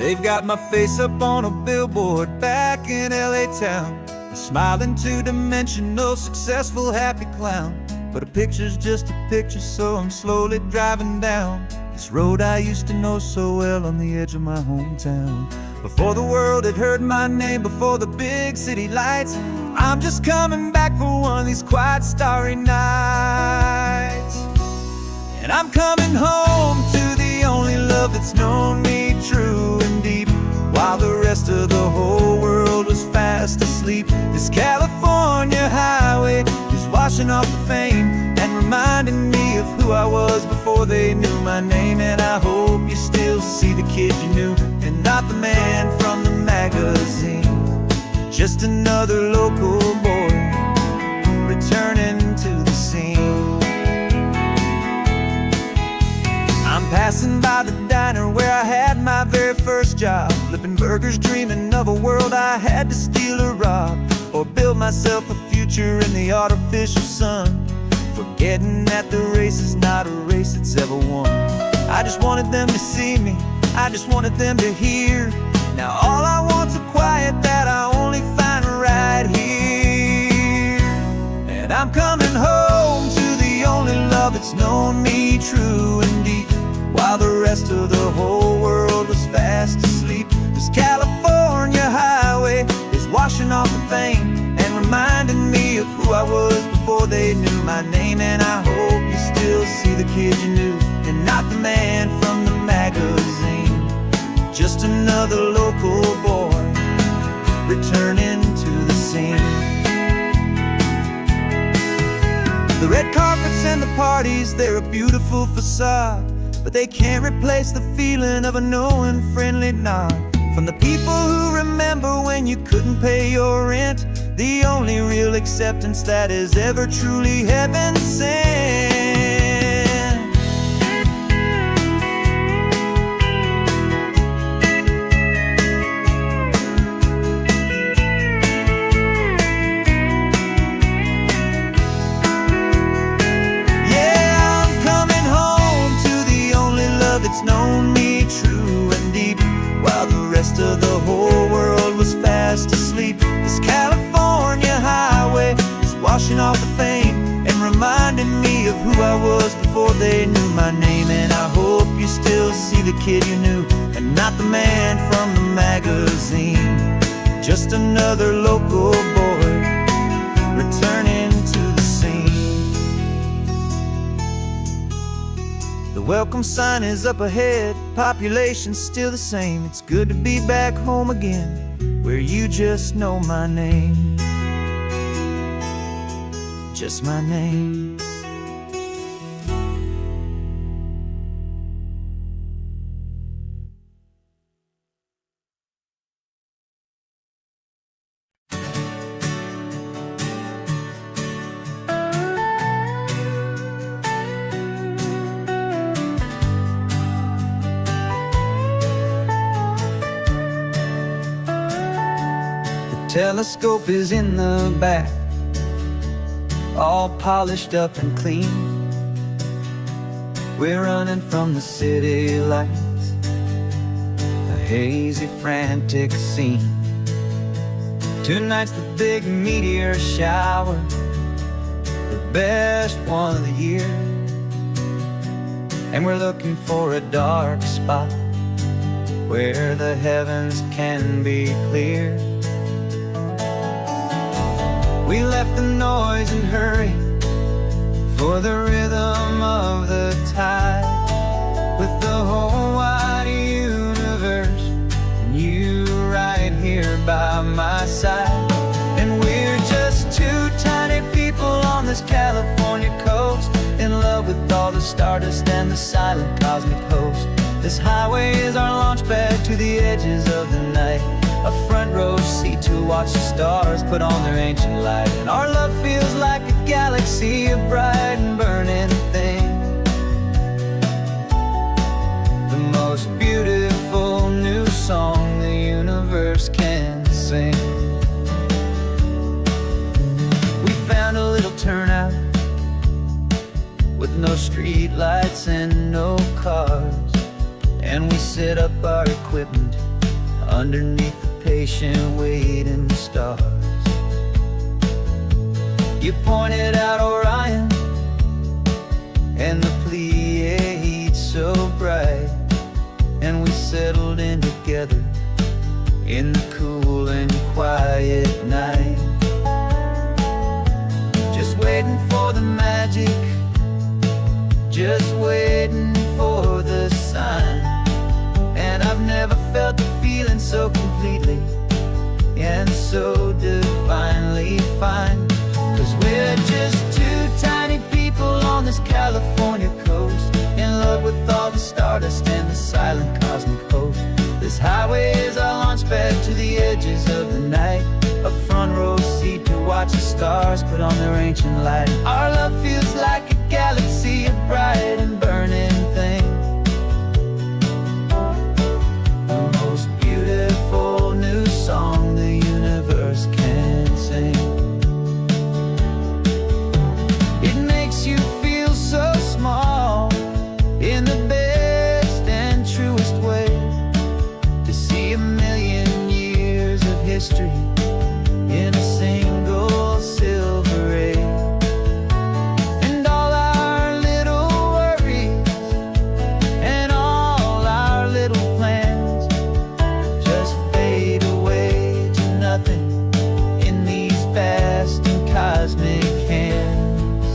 They've got my face up on a billboard back in LA town, a smiling two-dimensional, successful, happy clown. But a picture's just a picture, so I'm slowly driving down this road I used to know so well on the edge of my hometown. Before the world had heard my name, before the big city lights, I'm just coming back for one of these quiet, starry nights. And I'm coming home to the only love that's known me true and deep, while the rest of the whole world was fast asleep. This California highway is washing off the fame and reminding me of who I was before they knew my name. And I hope you still see the kid you knew, and not the man from the magazine. Just another local boy returning to the scene. I'm passing by the diner where I had my very first job, flipping burgers, dreaming of a world I had to steal or rob, or build myself a future in the artificial sun, forgetting that the race is not a race that's ever won. I just wanted them to see me, I just wanted them to hear. Now all I want's a quiet that I only find right here. And I'm coming home to the only love that's known me true and deep, while the rest of the whole world was fast asleep. This California highway is washing off the fame and reminding me of who I was before they knew my name. And I hope you still see the kid you knew, and not the man from the magazine. Just another local boy returning to the scene. The red carpets and the parties, they're a beautiful facade, but they can't replace the feeling of a knowing, friendly nod from the people who remember when you couldn't pay your rent. The only real acceptance that is ever truly heaven sent. It's known me true and deep, while the rest of the whole world was fast asleep. This California highway is washing off the fame and reminding me of who I was before they knew my name. And I hope you still see the kid you knew, and not the man from the magazine. Just another local boy returning to the scene. The welcome sign is up ahead, population's still the same. It's good to be back home again, where you just know my name. Just my name. Telescope is in the back, all polished up and clean. We're running from the city lights, a hazy, frantic scene. Tonight's the big meteor shower, the best one of the year. And we're looking for a dark spot where the heavens can be clear. We left the noise and hurry for the rhythm of the tide, with the whole wide universe and you right here by my side. And we're just two tiny people on this California coast, in love with all the stardust and the silent cosmic host. This highway is our launch pad to the edges of the night, a front row seat to watch the stars put on their ancient light. And our love feels like a galaxy, a bright and burning thing, the most beautiful new song the universe can sing. We found a little turnout with no street lights and no cars, and we set up our equipment underneath the patient waiting stars. You pointed out Orion and the Pleiades so bright, and we settled in together in the cool and quiet night. Just waiting for the magic, just waiting for the sign. And I've never felt the feeling so completely and so divinely fine. 'Cause we're just two tiny people on this California coast, in love with all the stardust and the silent cosmic host. This highway is our launch pad to the edges of the night, a front row seat to watch the stars put on their ancient light. Our love feels like a galaxy, a bright and burning thing, the most beautiful new song the universe can sing. It makes you feel so small in the best and truest way, to see a million years of history in a single silver ray. And all our little worries and all our little plans just fade away to nothing in these vast and cosmic hands.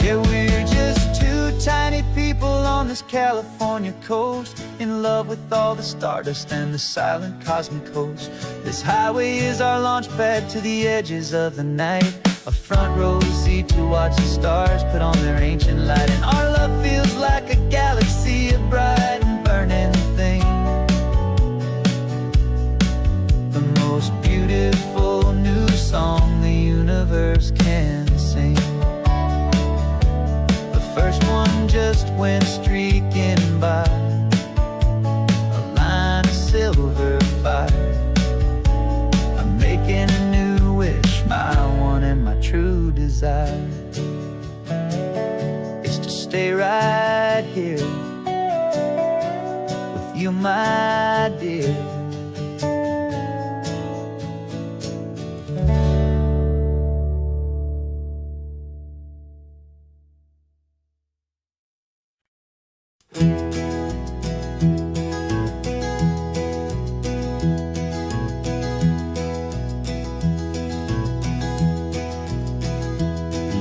Yeah, we're just two tiny people on this California coast, in love with all the stardust and the silent cosmic host. This highway is our launch pad to the edges of the night, a front row seat to watch the stars put on their ancient light. And our love feels like a galaxy, a bright and burning thing, the most beautiful new song the universe can sing. The first one just went streaking by, a line of silver fire. I'm making a new wish, my one and my true desire is to stay right here with you, my dear.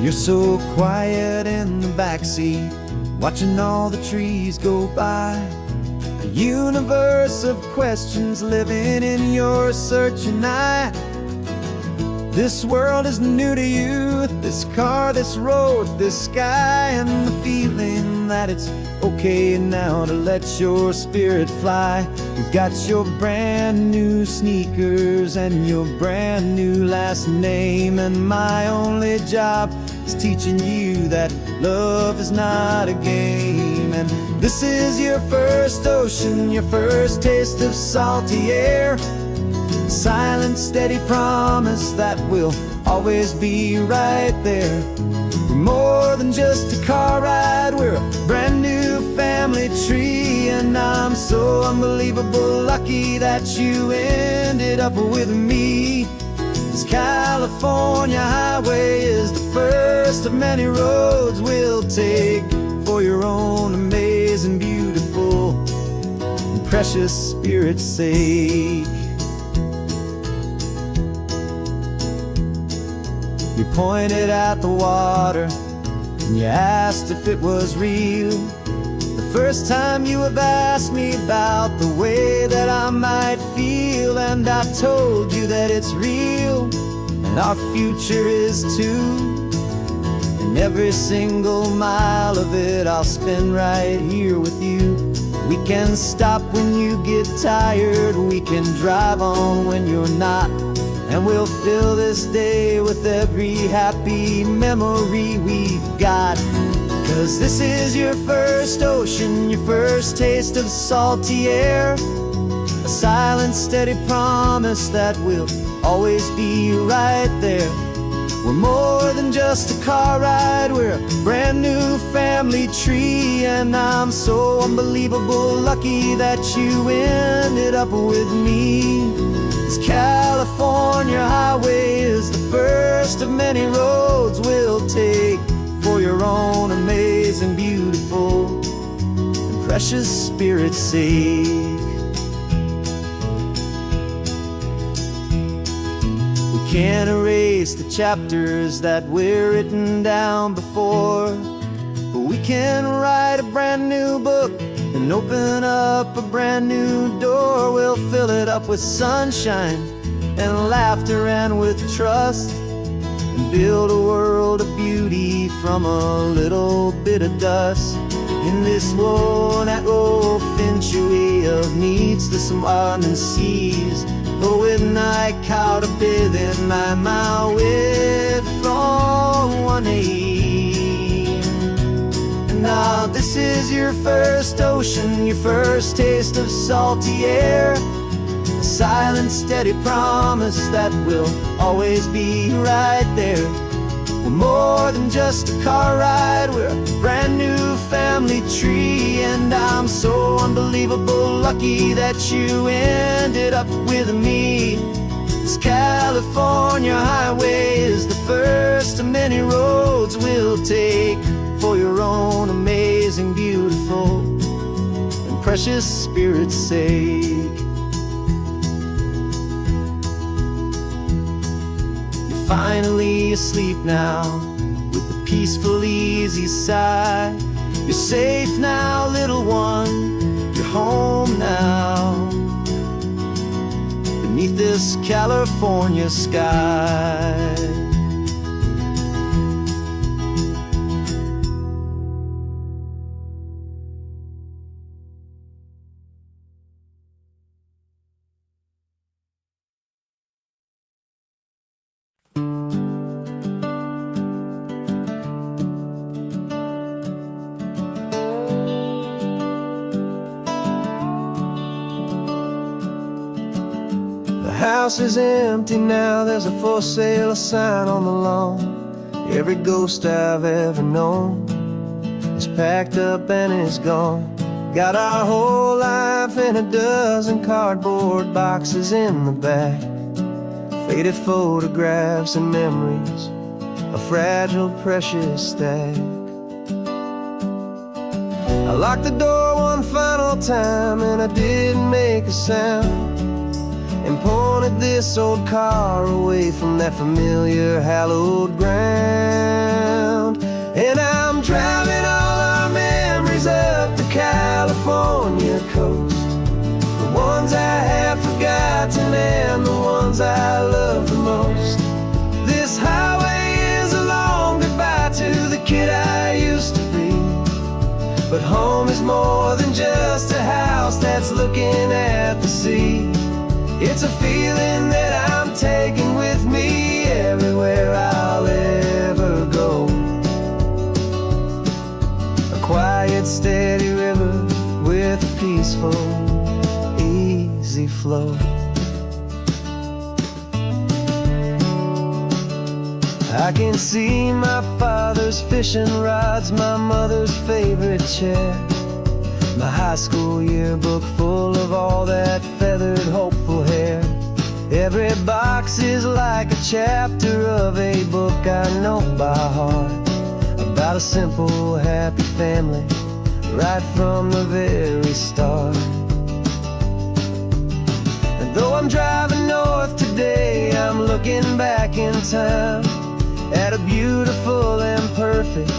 You're so quiet in the backseat, watching all the trees go by. A universe of questions living in your searching eye. This world is new to you, this car, this road, this sky, and the feeling that it's okay now to let your spirit fly. You've got your brand new sneakers and your brand new last name, and my only job is teaching you that love is not a game. And this is your first ocean, your first taste of salty air, silent, steady promise that we'll always be right there. We're more than just a car ride, we're a brand new family tree. And I'm so unbelievable lucky that you ended up with me. This California highway is the first of many roads we'll take for your own amazing, beautiful, and precious spirit's sake. You pointed at the water and you asked if it was real. The first time you have asked me about the way that I might feel, and I told you that it's real and our future is too. And every single mile of it I'll spend right here with you. We can stop when you get tired, we can drive on when you're not, and we'll fill this day with every happy memory we've got. 'Cause this is your first ocean, your first taste of salty air, a silent, steady promise that we'll always be right there. We're more than just a car ride, we're a brand new family tree. And I'm so unbelievable lucky that you ended up with me. This California highway is the first of many roads we'll take for your own amazing, beautiful, and precious spirit's sake. Can't erase the chapters that were written down before, but we can write a brand new book and open up a brand new door. We'll fill it up with sunshine and laughter and with trust, and build a world of beauty from a little bit of dust. In this world that century of needs the surrounding seas, when I caught a bit in my way from one aim. And now this is your first ocean, your first taste of salty air, a silent, steady promise that we'll always be right there. We're more than just a car ride, we're a brand new family tree. And I'm so unbelievable lucky that you ended up with me. This California highway is the first of many roads we'll take for your own amazing, beautiful, and precious spirit's sake. Finally asleep now, with a peaceful, easy sigh. You're safe now, little one, you're home now, beneath this California sky. The house is empty now, there's a for sale sign on the lawn. Every ghost I've ever known is packed up and is gone. Got our whole life in a dozen cardboard boxes in the back, faded photographs and memories, a fragile, precious stack. I locked the door one final time and I didn't make a sound, and pointed this old car away from that familiar hallowed ground. And I'm driving all our memories up the California coast, the ones I have forgotten and the ones I love the most. This highway is a long goodbye to the kid I used to be, but home is more than just a house that's looking at the sea. It's a feeling that I'm taking with me everywhere I'll ever go. A quiet, steady river with a peaceful, easy flow. I can see my father's fishing rods, my mother's favorite chair, my high school yearbook full of all that feathered, hopeful hair. Every box is like a chapter of a book I know by heart, about a simple, happy family right from the very start. And though I'm driving north today, I'm looking back in time at a beautiful and perfect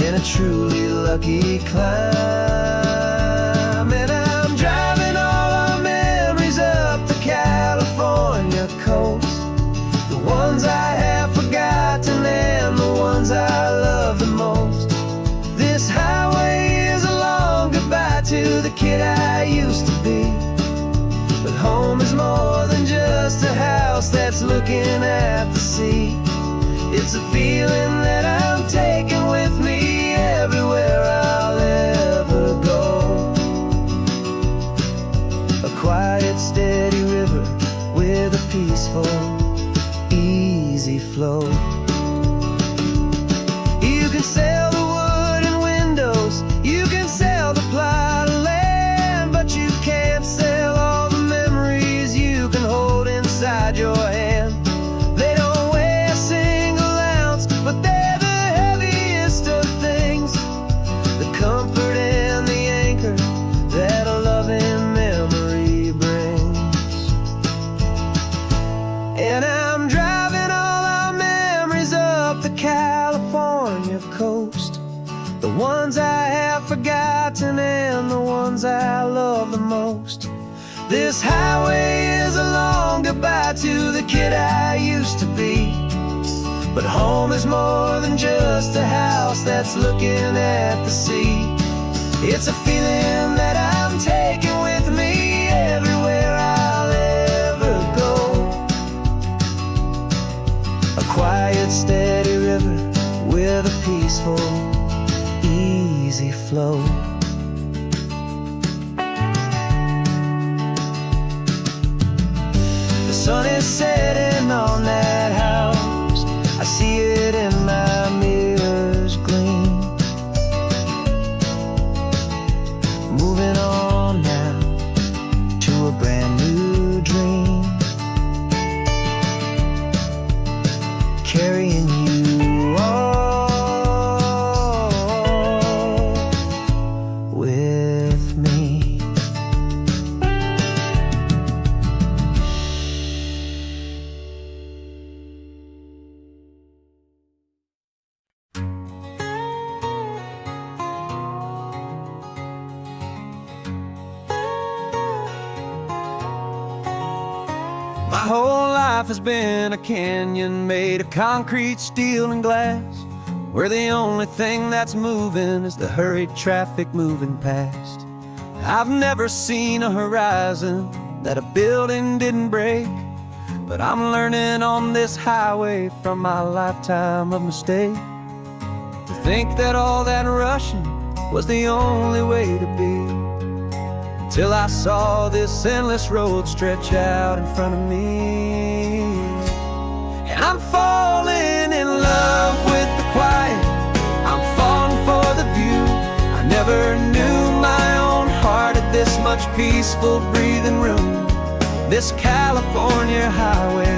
and a truly lucky climb. And I'm driving all our memories up the California coast, the ones I have forgotten and the ones I love the most. This highway is a long goodbye to the kid I used to be, but home is more than just a house that's looking at the sea. It's a feeling that I'm taking with me everywhere I'll ever go. A quiet, steady river with a peaceful, easy flow. This highway is a long goodbye to the kid I used to be. But home is more than just a house that's looking at the sea. It's a feeling that I'm taking with me everywhere I'll ever go. A quiet, steady river with a peaceful, easy flow. The sun is setting on that house. I see it in my mirror's gleam. Moving on now to a brand new dream. Carrying you all with me. My whole life has been a canyon made of concrete, steel, and glass, where the only thing that's moving is the hurried traffic moving past. I've never seen a horizon that a building didn't break, but I'm learning on this highway from my lifetime of mistake to think that all that rushing was the only way to be. Till I saw this endless road stretch out in front of me. And I'm falling in love with the quiet, I'm falling for the view. I never knew my own heart had this much peaceful breathing room. This California highway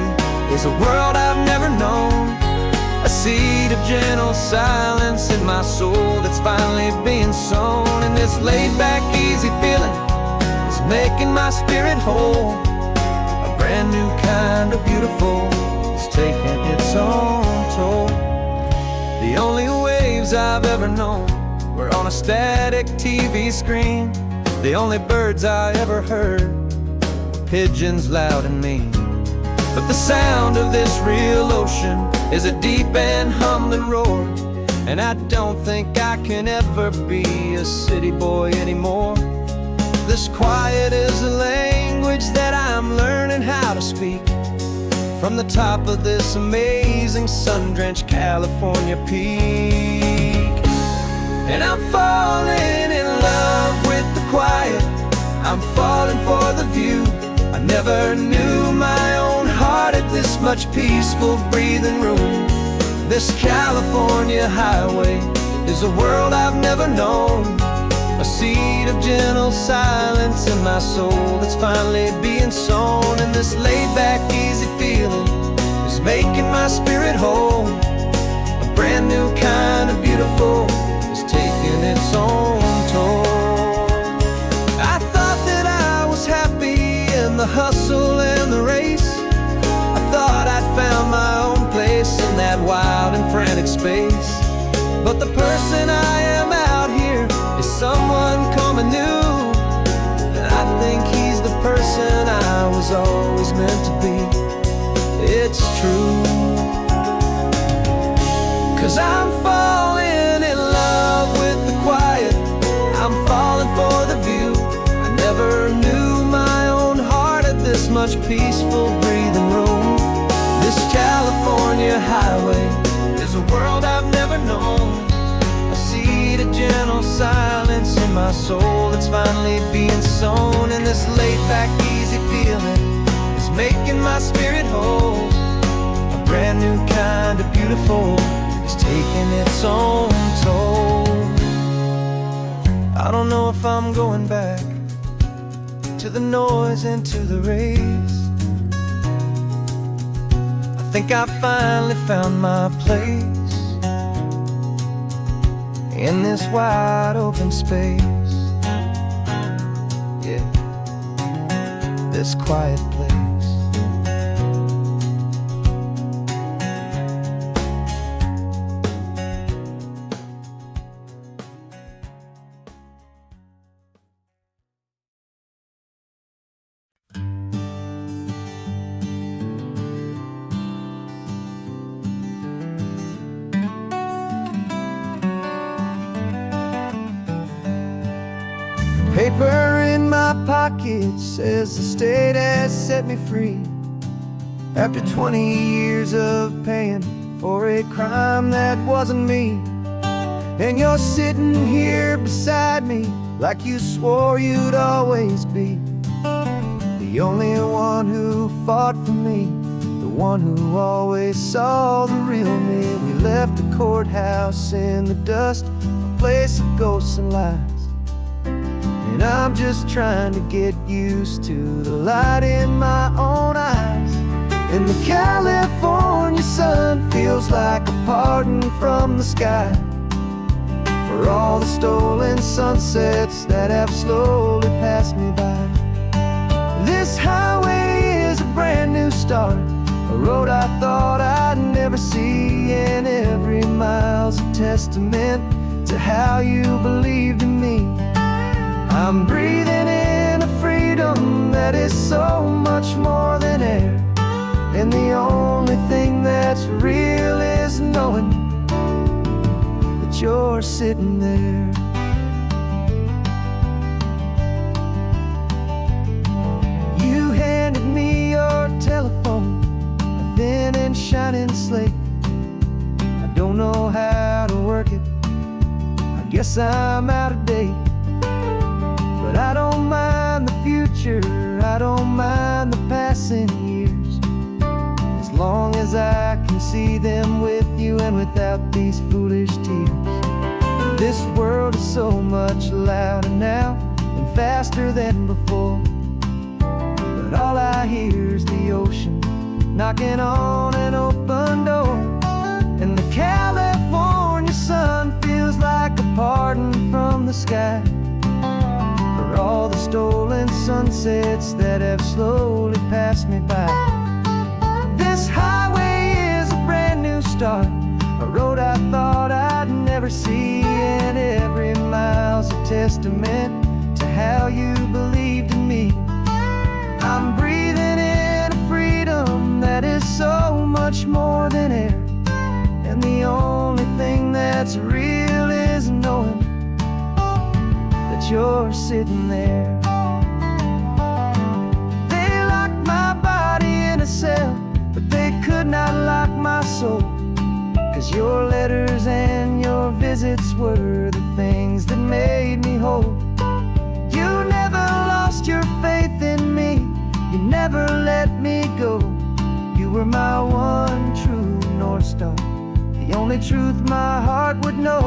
is a world I've never known, a seed of gentle silence in my soul that's finally being sown. And this laid-back, easy feeling making my spirit whole. A brand new kind of beautiful is taking its own toll. The only waves I've ever known were on a static TV screen. The only birds I ever heard were pigeons loud and mean. But the sound of this real ocean is a deep and humbling roar, and I don't think I can ever be a city boy anymore. This quiet is a language that I'm learning how to speak from the top of this amazing sun-drenched California peak. And I'm falling in love with the quiet, I'm falling for the view. I never knew my own heart had this much peaceful breathing room. This California highway is a world I've never known, a seed of gentle silence in my soul that's finally being sown. And this laid-back, easy feeling is making my spirit whole. A brand new kind of beautiful is taking its own toll. I thought that I was happy in the hustle and the race. I thought I'd found my own place in that wild and frantic space. But the person I am out here is someone coming new, and I think he's the person I was always meant to be. It's true, 'cause I'm falling in love with the quiet, I'm falling for the view. I never knew my own heart had this much peaceful breathing room. This California highway is a world I've never known, a seed of gentle silence in my soul that's finally being sown. And this laid-back, easy feeling is making my spirit whole. A brand new kind of beautiful is taking its own toll. I don't know if I'm going back to the noise and to the race. I think I finally found my place in this wide open space, yeah, this quiet place. Paper in my pocket says the state has set me free after 20 years of paying for a crime that wasn't me. And you're sitting here beside me like you swore you'd always be the only one who fought for me, the one who always saw the real me. We left the courthouse in the dust, a place of ghosts and lies. And I'm just trying to get used to the light in my own eyes. And the California sun feels like a pardon from the sky for all the stolen sunsets that have slowly passed me by. This highway is a brand new start, a road I thought I'd never see, and every mile's a testament to how you believed in me. I'm breathing in a freedom that is so much more than air, and the only thing that's real is knowing that you're sitting there. You handed me your telephone, a thin and shining slate. I don't know how to work it, I guess I'm out of date. But I don't mind the future, I don't mind the passing years, as long as I can see them with you and without these foolish tears. This world is so much louder now and faster than before, but all I hear is the ocean knocking on an open door. And the California sun feels like a pardon from the sky for all the stolen sunsets that have slowly passed me by. This highway is a brand new start, a road I thought I'd never see, and every mile's a testament to how you believed in me. I'm breathing in a freedom that is so much more than air, and the only thing that's real is knowing that you're sitting there. They locked my body in a cell, but they could not lock my soul, 'cause your letters and your visits were the things that made me whole. You never lost your faith in me, you never let me go. You were my one true North Star, the only truth my heart would know.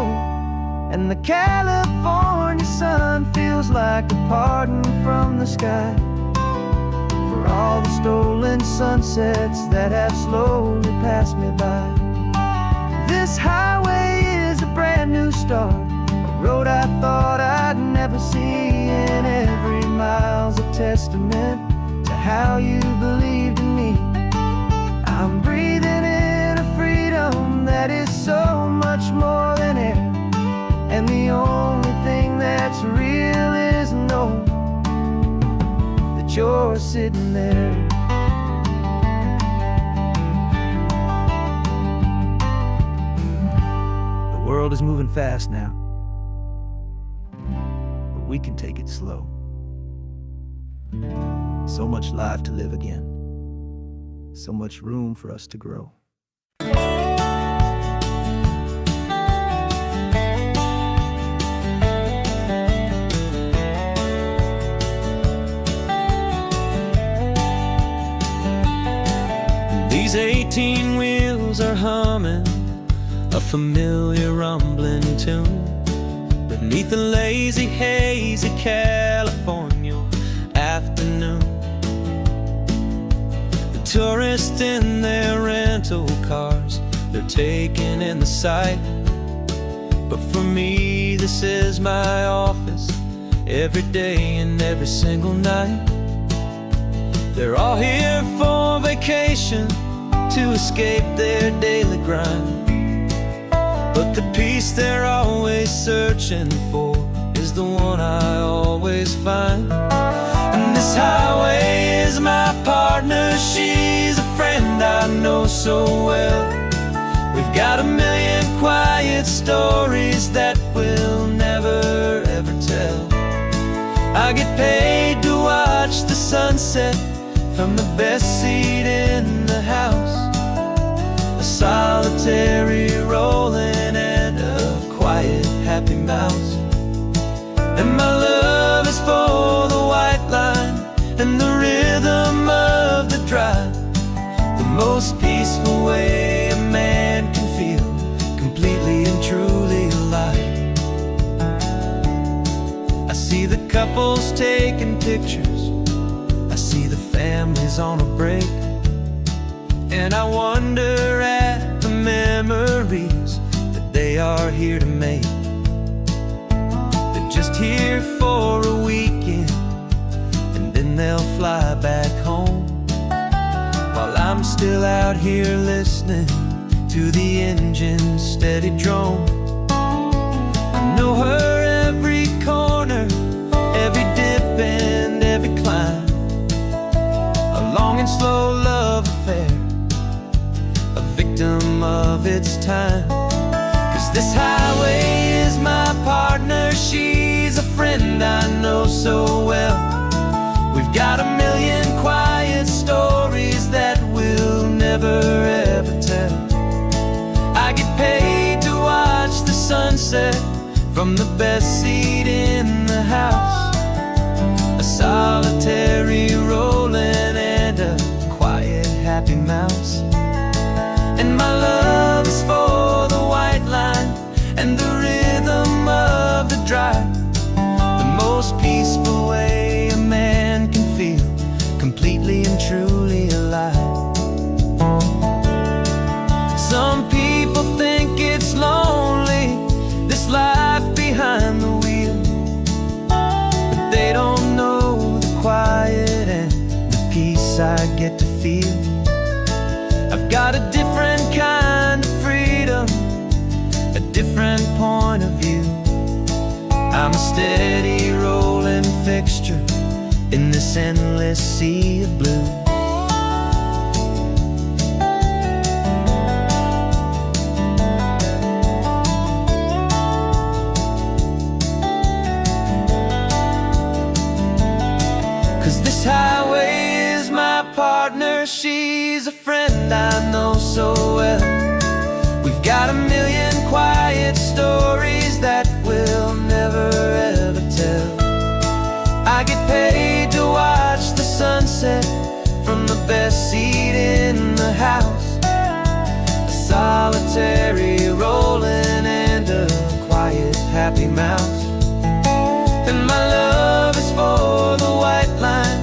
And the California sun feels like a pardon from the sky for all the stolen sunsets that have slowly passed me by. This highway is a brand new start, a road I thought I'd never see, and every mile's a testament to how you believed in me. I'm breathing in a freedom that is so much more than air, and the only thing that's real is knowing that you're sitting there. The world is moving fast now, but we can take it slow. So much life to live again, so much room for us to grow. These 18 wheels are humming a familiar rumbling tune beneath the lazy, hazy California afternoon. The tourists in their rental cars, they're taking in the sight, but for me this is my office every day and every single night. They're all here for vacation to escape their daily grind, but the peace they're always searching for is the one I always find. And this highway is my partner, she's a friend I know so well. We've got a million quiet stories that we'll never ever tell. I get paid to watch the sunset from the best seat in the house. A solitary rolling and a quiet happy mouse. And my love is for the white line and the rhythm of the drive. The most peaceful way a man can feel completely and truly alive. I see the couples taking pictures, I see the families on a break, and I wonder at the memories that they are here to make. They're just here for a weekend and then they'll fly back home, while I'm still out here listening to the engine's steady drone. I know her every corner, every dip and every climb. A long and slow love affair, a victim of its time. 'Cause this highway is my partner, she's a friend I know so well. We've got a million quiet stories that we'll never ever tell. I get paid to watch the sunset from the best seat in the house. A solitary rolling and a quiet happy mouse. And my love is for the white line and the rhythm of the drive. The most peaceful way a man can feel completely and truly alive. Some people think it's lonely, this life behind the wheel, but they don't know the quiet and the peace I get to feel. I've got a different kind of freedom, a different point of view. I'm a steady rolling fixture in this endless sea of blue. 'Cause this highway is my partner, she's a friend I know so well. We've got a million quiet stories that we'll never ever tell. I get paid to watch the sunset from the best seat in the house. A solitary rolling and a quiet happy mouse. And my love is for the white line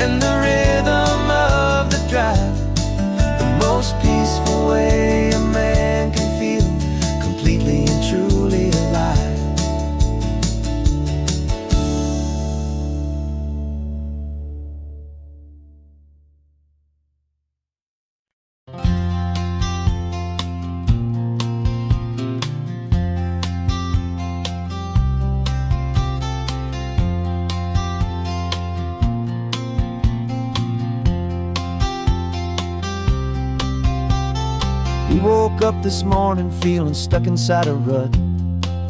and the rhythm of the drive. The most peaceful way a man can feel completely and truly alive. We woke up this morning feeling stuck inside a rut.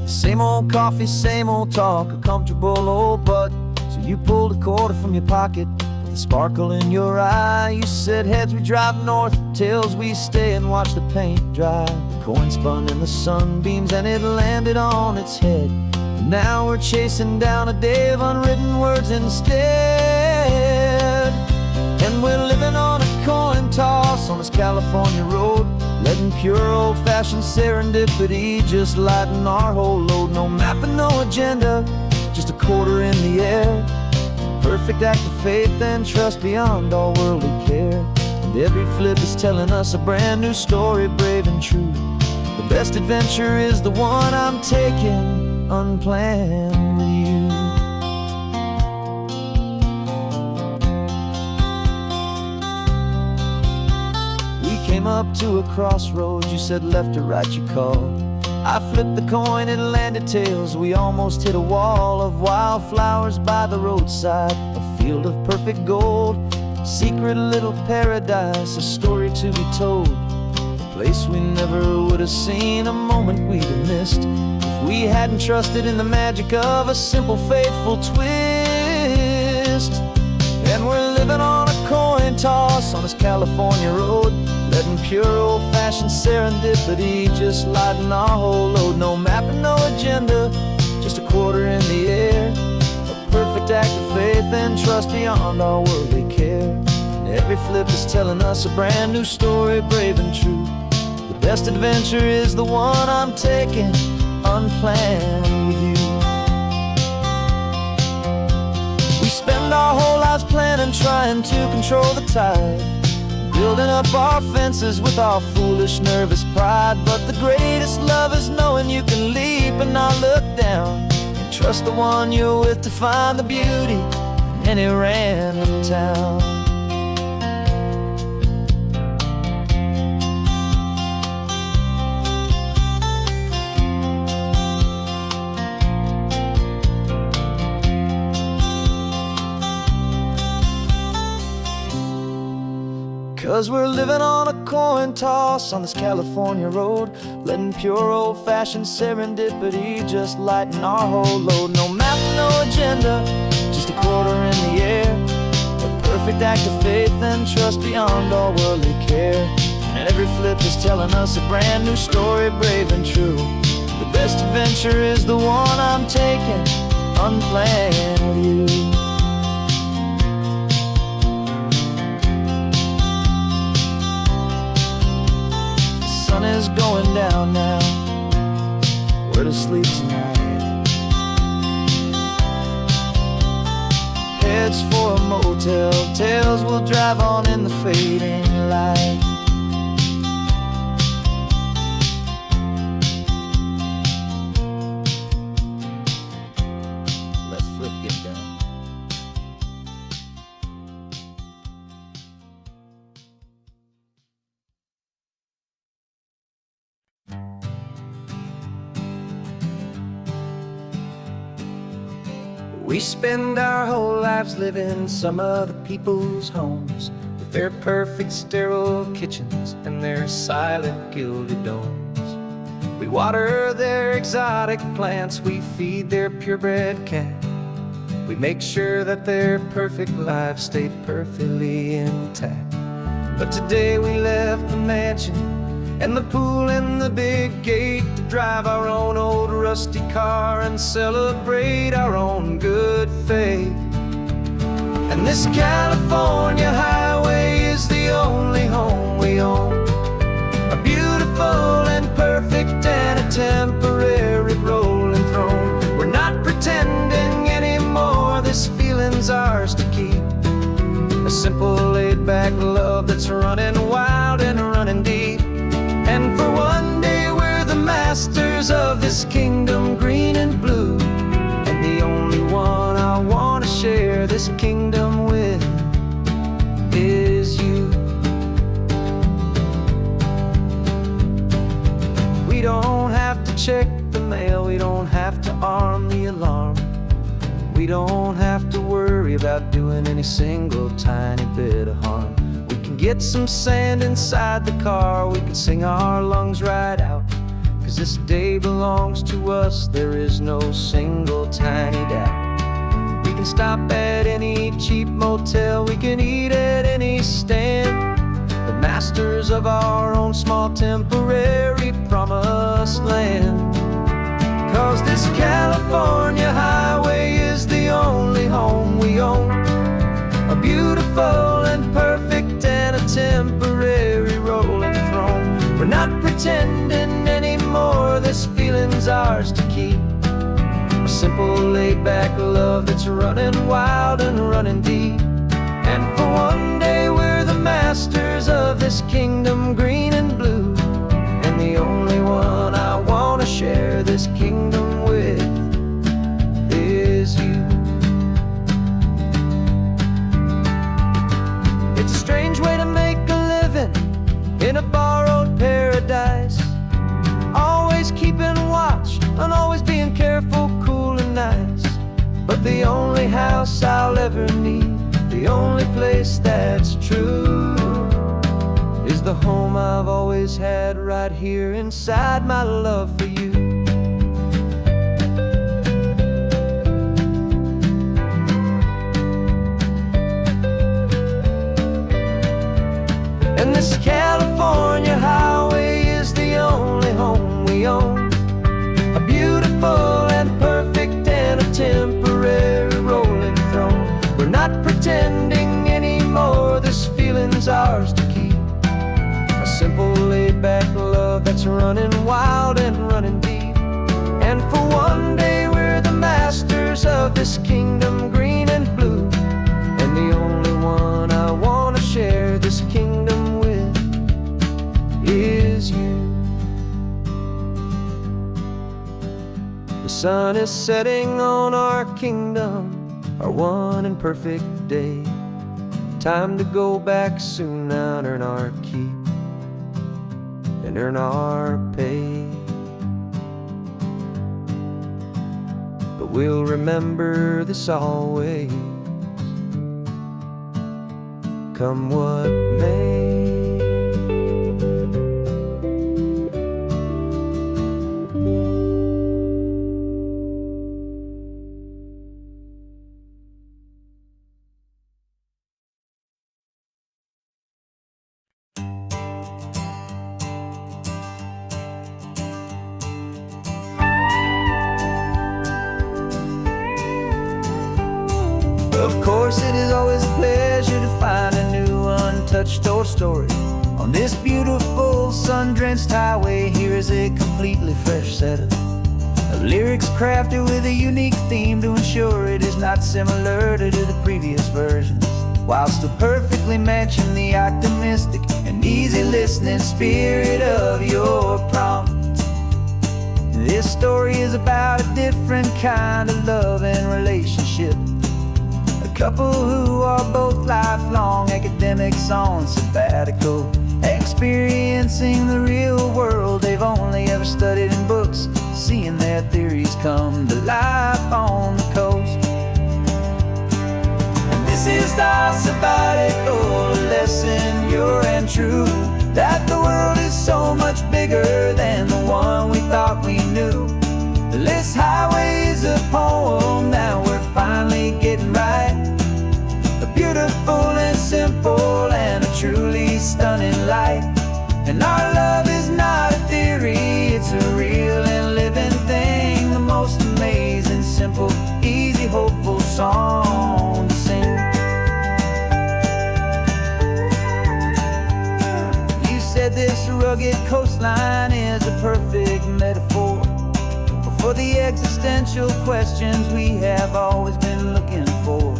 Same old coffee, same old talk, a comfortable old butt. So you pulled a quarter from your pocket with a sparkle in your eye. You said heads we drive north, tails we stay and watch the paint dry. The coin spun in the sunbeams and it landed on its head. And now we're chasing down a day of unwritten words instead. And we're living on a coin toss on this California road, letting pure old-fashioned serendipity just lighten our whole load. No map and no agenda, just a quarter in the air. Perfect act of faith and trust beyond all worldly care. And every flip is telling us a brand new story, brave and true. The best adventure is the one I'm taking unplanned with you. Came up to a crossroads, you said left or right you called. I flipped the coin, it landed tails. We almost hit a wall of wildflowers by the roadside, a field of perfect gold, secret little paradise, a story to be told. A place we never would have seen, a moment we'd have missed if we hadn't trusted in the magic of a simple, faithful twist. finest. And we're living on a coin toss on this California road, letting pure old-fashioned serendipity just lighten our whole load. No map and no agenda, just a quarter in the air, a perfect act of faith and trust beyond our worldly care. And every flip is telling us a brand new story, brave and true. The best adventure is the one I'm taking, unplanned with you. We spend our whole lives planning, trying to control the tide, building up our fences with our foolish, nervous pride. But the greatest love is knowing you can leap and not look down, and trust the one you're with to find the beauty in any random town. 'Cause we're living on a coin toss on this California road, letting pure old-fashioned serendipity just lighten our whole load. No map, no agenda, just a quarter in the air, a perfect act of faith and trust beyond all worldly care. And every flip is telling us a brand new story, brave and true. The best adventure is the one I'm taking, unplanned with you. The sun is going down now, we're to sleep tonight. Heads for a motel, tails will drive on in the fading light. Let's flip get down. We spend our whole lives living some other people's homes, with their perfect sterile kitchens and their silent gilded domes. We water their exotic plants, we feed their purebred cat. We make sure that their perfect lives stay perfectly intact. But today we left the mansion and the pool and the big gate to drive our own old rusty car and celebrate our own good faith. And this California highway is the only home we own, a beautiful and perfect and a temporary rolling throne. We're not pretending anymore, this feeling's ours to keep, a simple laid-back love that's running wild and running deep. And for one day we're the masters of this kingdom green and blue, and the only one I want to share this kingdom with is you. We don't have to check the mail, we don't have to arm the alarm, we don't have to worry about doing any single tiny bit of harm. Get some sand inside the car, we can sing our lungs right out, 'cause this day belongs to us, there is no single tiny doubt. We can stop at any cheap motel, we can eat at any stand, the masters of our own small temporary promised land. 'Cause this California highway is the only home we own, a beautiful and perfect and a temporary rolling throne. We're not pretending anymore, this feeling's ours to keep, a simple laid-back love that's running wild and running deep. And for one day we're the masters of this kingdom green and blue, and the only one I want to share this kingdom with is you. It's a strange way to make a living in a borrowed paradise, always keeping watch and always being careful, cool and nice. But the only house I'll ever need, the only place that's true, is the home I've always had right here inside my love for you. And this California highway is the only home we own. A beautiful and perfect and a temporary rolling throne. We're not pretending anymore, this feeling's ours to keep. A simple laid-back love that's running wild and running deep. And for one day we're the masters of this kingdom green and blue. And the only one I want to share this kingdom with is you. The sun is setting on our kingdom, our one and perfect day. Time to go back soon now and earn our keep and earn our pay. But we'll remember this always, come what may. Of course, it is always a pleasure to find a new untouched old story. On this beautiful sun-drenched highway, here is a completely fresh set of lyrics crafted with a unique theme to ensure it is not similar to the previous versions, while still perfectly matching the optimistic and easy listening spirit of your prompt. This story is about a different kind of love and relationship. Couple who are both lifelong academics on sabbatical, experiencing the real world they've only ever studied in books, seeing their theories come to life on the coast. And this is our sabbatical lesson, pure and true, that the world is so much bigger than the one we thought we knew. This highway is a poem that we're finally getting right. A beautiful and simple and a truly stunning light. And our love is not a theory, it's a real and living thing. The most amazing, simple, easy, hopeful song to sing. You said this rugged coastline is a perfect metaphor for the existential questions we have always been looking for.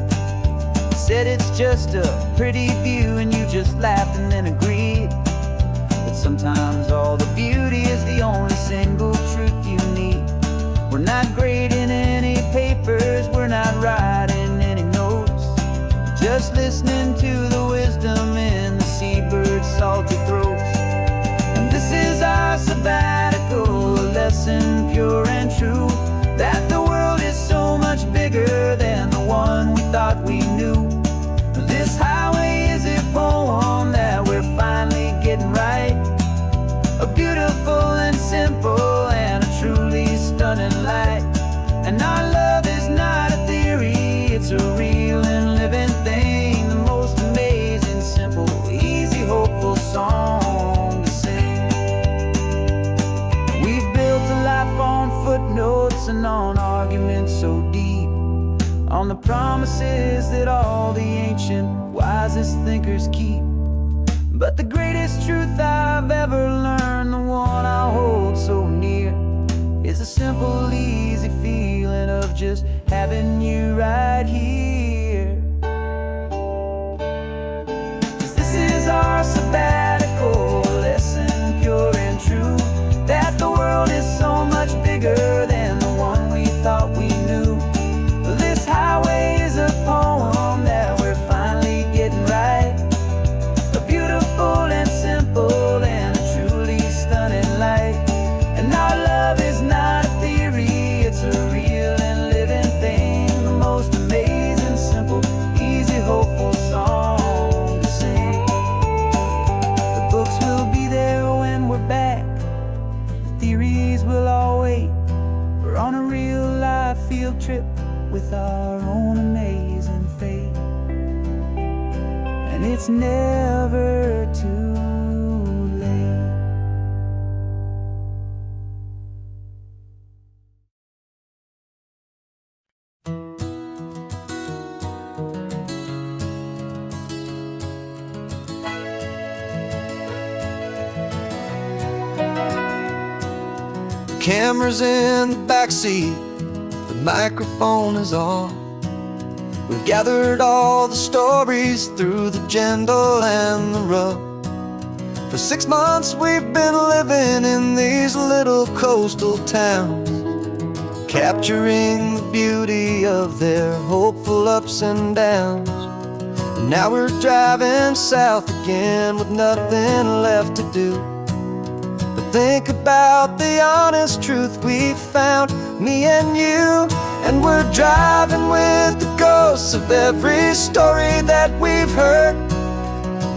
You said it's just a pretty view and you just laughed and then agreed that sometimes all the beauty is the only single truth you need. We're not grading any papers, we're not writing any notes, just listening to the wisdom in the seabird's salty throats. And this is our sabbatical lesson, pure and true, that the world is so much bigger than the one we thought we knew. This highway is a poem that we're finally getting right. A beautiful and simple and a truly stunning light. And our love is not a theory, it's a real and living thing. The most amazing, simple, easy, hopeful song to sing. We've built a life on footnotes and on arguments so deep, on the promises that all the ancient wisest thinkers keep. But the greatest truth I've ever learned, the one I hold so near, is a simple, easy feeling of just having you right here. 'Cause this is our sabbatical lesson, pure and true, that the world is so much bigger than the one we thought we knew. This highway is a poem that we're finally getting right. A beautiful and simple and a truly stunning light. And our love is not a theory, it's a real and living thing. The most amazing, simple, easy, hopeful song to sing. it's never too late. Camera's in the backseat, the microphone is on. We've gathered all the stories through the gentle and the rough. For 6 months we've been living in these little coastal towns, capturing the beauty of their hopeful ups and downs. And now we're driving south again with nothing left to do. Think about the honest truth we found, me and you. And we're driving with the ghosts of every story that we've heard,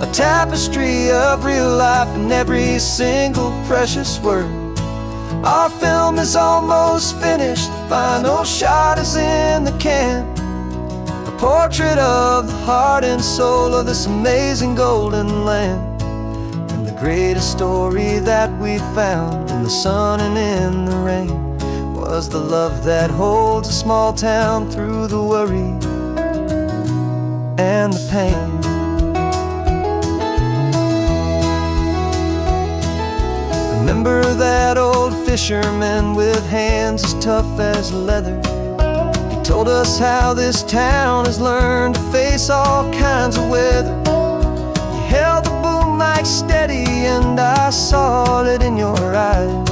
a tapestry of real life in every single precious word. Our film is almost finished, the final shot is in the can, a portrait of the heart and soul of this amazing golden land. Greatest story that we found in the sun and in the rain was the love that holds a small town through the worry and the pain. Remember that old fisherman with hands as tough as leather? He told us how this town has learned to face all kinds of weather. You held the boom mic steady and I saw it in your eyes.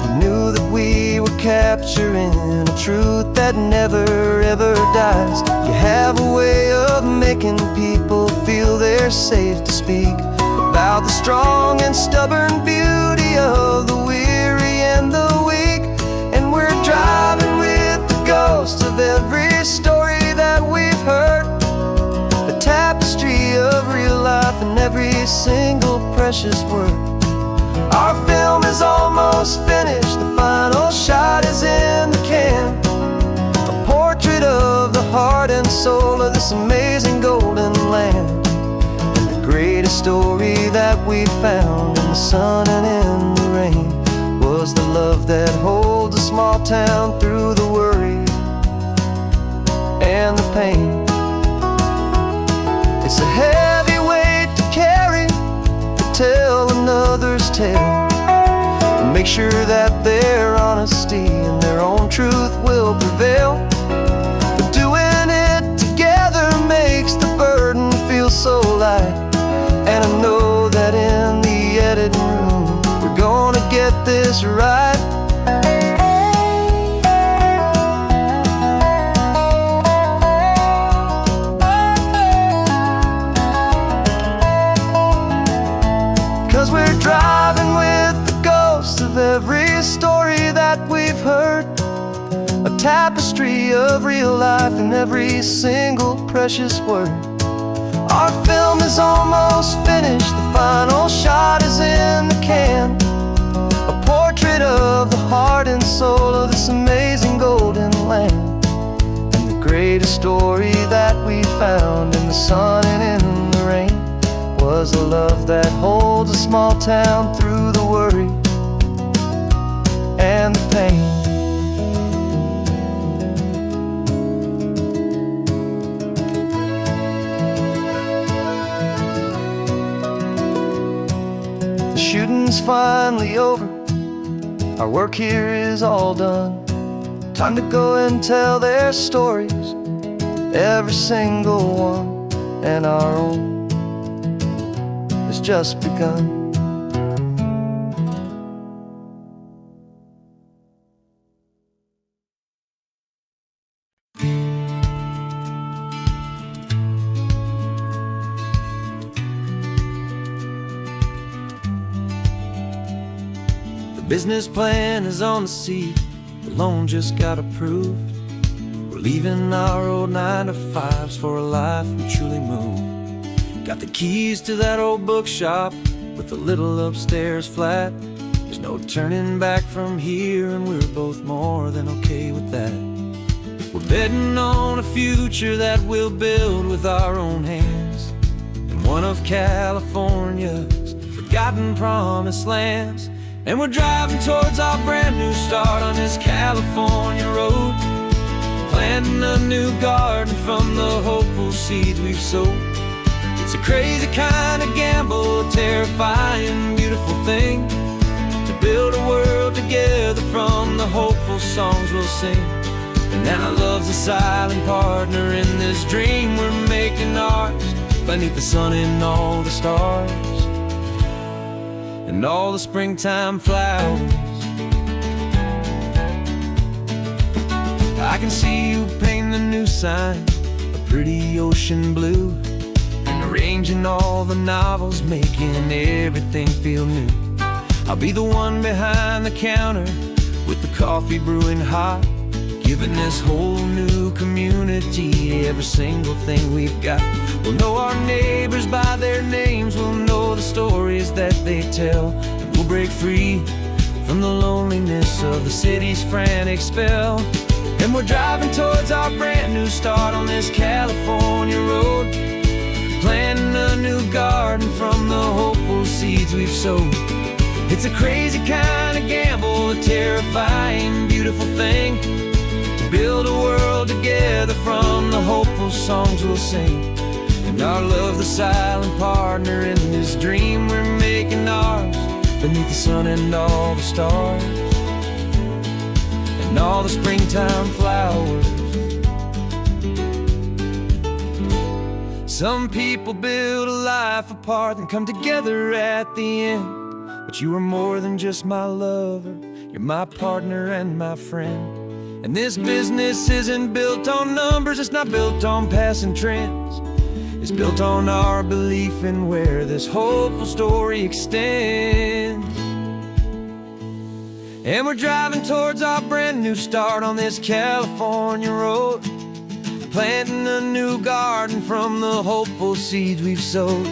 You knew that we were capturing a truth that never ever dies. You have a way of making people feel they're safe to speak about the strong and stubborn beauty of the weary and the weak. And we're driving with the ghosts of every story that we've heard, a tapestry of real life in every single precious word. Our film is almost finished, the final shot is in the can, a portrait of the heart and soul of this amazing golden land. And the greatest story that we found in the sun and in the rain was the love that holds a small town through the worry and the pain. It's a heavy weight to carry, to tell another's tale, and make sure that their honesty and their own truth will prevail. But doing it together makes the burden feel so light. And I know that in the editing room we're gonna get this right. 'Cause we're driving with the ghosts of every story that we've heard, a tapestry of real life in every single precious word. Our film is almost finished, the final shot is in the can, a portrait of the heart and soul of this amazing golden land. And the greatest story that we found in the sun and in the rain was a love that holds a small town through the worry and the pain. The shooting's finally over, our work here is all done. Time to go and tell their stories, every single one, and our own has just begun. The business plan is on the seat, the loan just got approved. We're leaving our old 9-to-5s for a life we truly move. Got the keys to that old bookshop with the little upstairs flat. There's no turning back from here, and we're both more than okay with that. We're betting on a future that we'll build with our own hands, and one of California's forgotten promised lands. And we're driving towards our brand new start on this California road, planting a new garden from the hopeful seeds we've sowed. It's a crazy kind of gamble, a terrifying, beautiful thing, to build a world together from the hopeful songs we'll sing. And now love's a silent partner in this dream we're making ours, beneath the sun and all the stars and all the springtime flowers. I can see you painting the new sign a pretty ocean blue, and arranging all the novels, making everything feel new. I'll be the one behind the counter with the coffee brewing hot, giving this whole new community every single thing we've got. We'll know our neighbors by their names, we'll know the stories that they tell, and we'll break free from the loneliness of the city's frantic spell. And we're driving towards our brand new start on this California road, planting a new garden from the hopeful seeds we've sowed. It's a crazy kind of gamble, a terrifying, beautiful thing, to build a world together from the hopeful songs we'll sing. And our love's the silent partner in this dream we're making ours, beneath the sun and all the stars and all the springtime flowers. Some people build a life apart and come together at the end, but you are more than just my lover, you're my partner and my friend. And this business isn't built on numbers, it's not built on passing trends, it's built on our belief in where this hopeful story extends. And we're driving towards our brand new start on this California road, planting a new garden from the hopeful seeds we've sowed.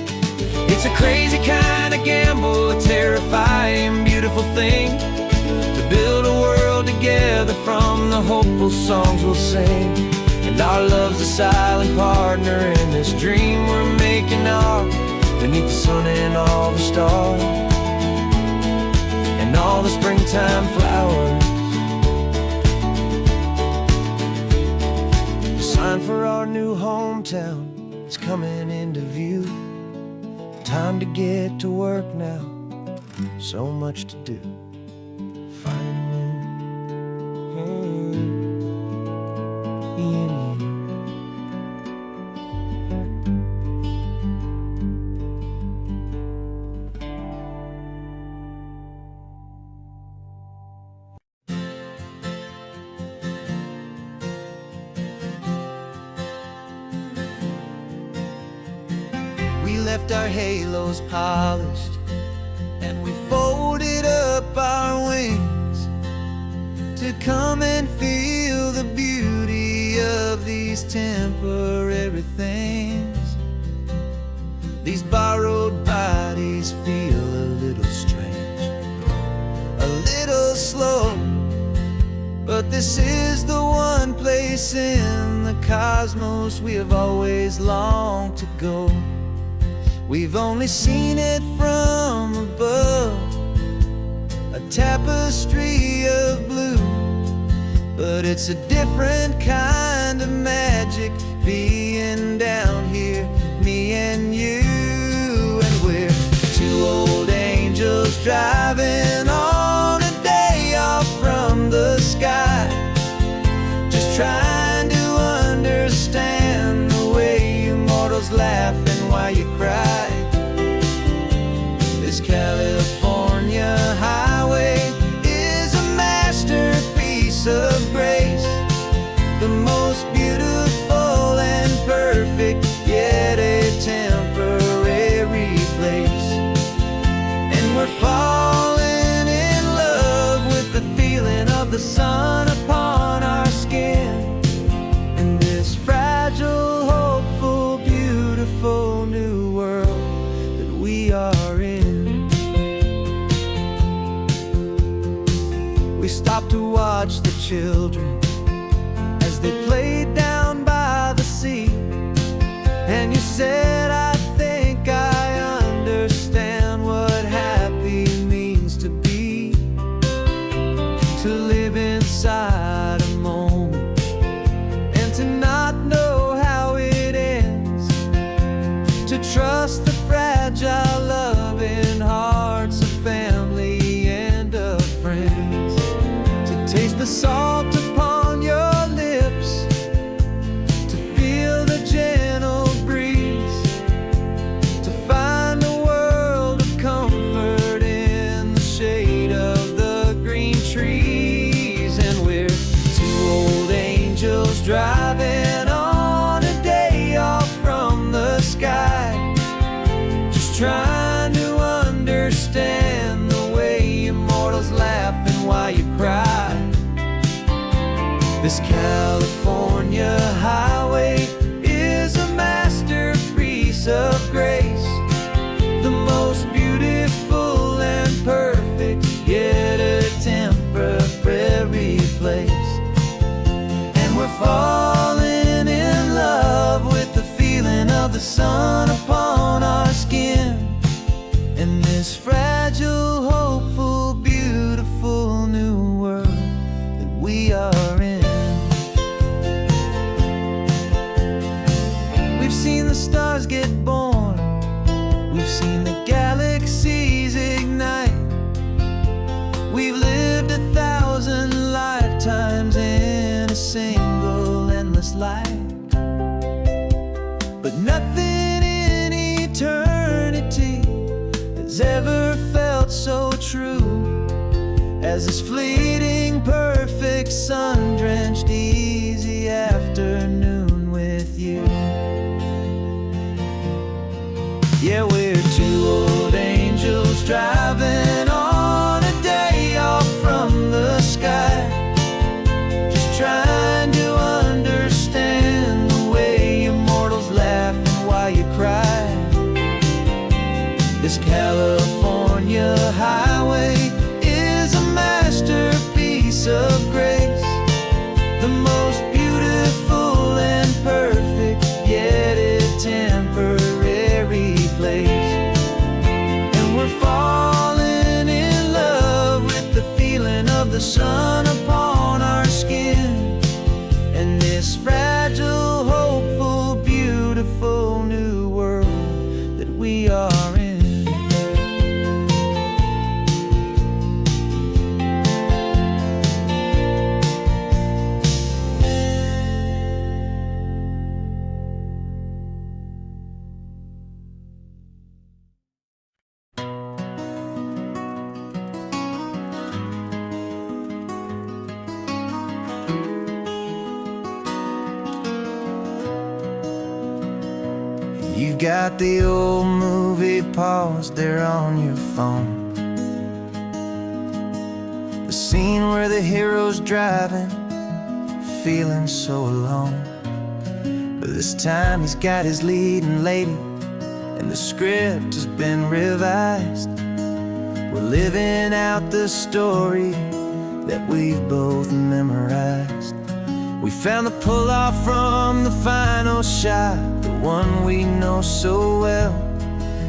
It's a crazy kind of gamble, a terrifying, beautiful thing, to build a world together from the hopeful songs we'll sing. And our love's a silent partner in this dream we're making ours, beneath the sun and all the stars and all the springtime flowers. The sign for our new hometown is coming into view. Time to get to work now, so much to do. We left our halos polished and we folded up our wings to come and feel the beauty of these temporary things. These borrowed bodies feel a little strange, a little slow, but this is the one place in the cosmos we have always longed to go. We've only seen it from above, a tapestry of blue, but it's a different kind of magic being down here, me and you. And we're two old angels driving on a day off from the sky, just trying to understand the way you mortals laugh and why you cry. This California highway is a masterpiece of grace, the most beautiful and perfect, yet a temporary place. And we're falling in love with the feeling of the sun upon our skin, in this fragile, hopeful, beautiful new world that we are in. We stopped to watch the children as they played down by the sea, and you said, I think trust the fragile loving hearts of family and of friends, to taste the salt upon your lips, to feel the gentle breeze, to find a world of comfort in the shade of the green trees. And we're two old angels driving on a day off from the sky, just trying to understand the way you mortals laugh and why you cry. This California highway is a masterpiece of grace, the most beautiful and perfect, yet a temporary place. And we're falling in love with the feeling of the sun upon our skin, in this fragile, hopeful, beautiful new world that we are in. We've seen the stars get born, we've seen the galaxies ignite, we've lived 1,000 lifetimes in a single endless life. But nothing in eternity has ever felt so true as this fleeting, perfect, sun-drenched, easy afternoon with you. Yeah, we're two old angels driving on a day off from the sky, just trying to understand the way you mortals laugh and why you cry. This California highway is a masterpiece of grace, the most beautiful and perfect, yet a temporary place. And we're falling in love with the feeling of the sun upon our skin, and this fragile, hopeful, beautiful new world that we are in. You've got the old movie paused there on your phone, the scene where the hero's driving, feeling so alone. But this time he's got his leading lady, and the script has been revised. We're living out the story that we've both memorized. We found the pull-off from the final shot, the one we know so well.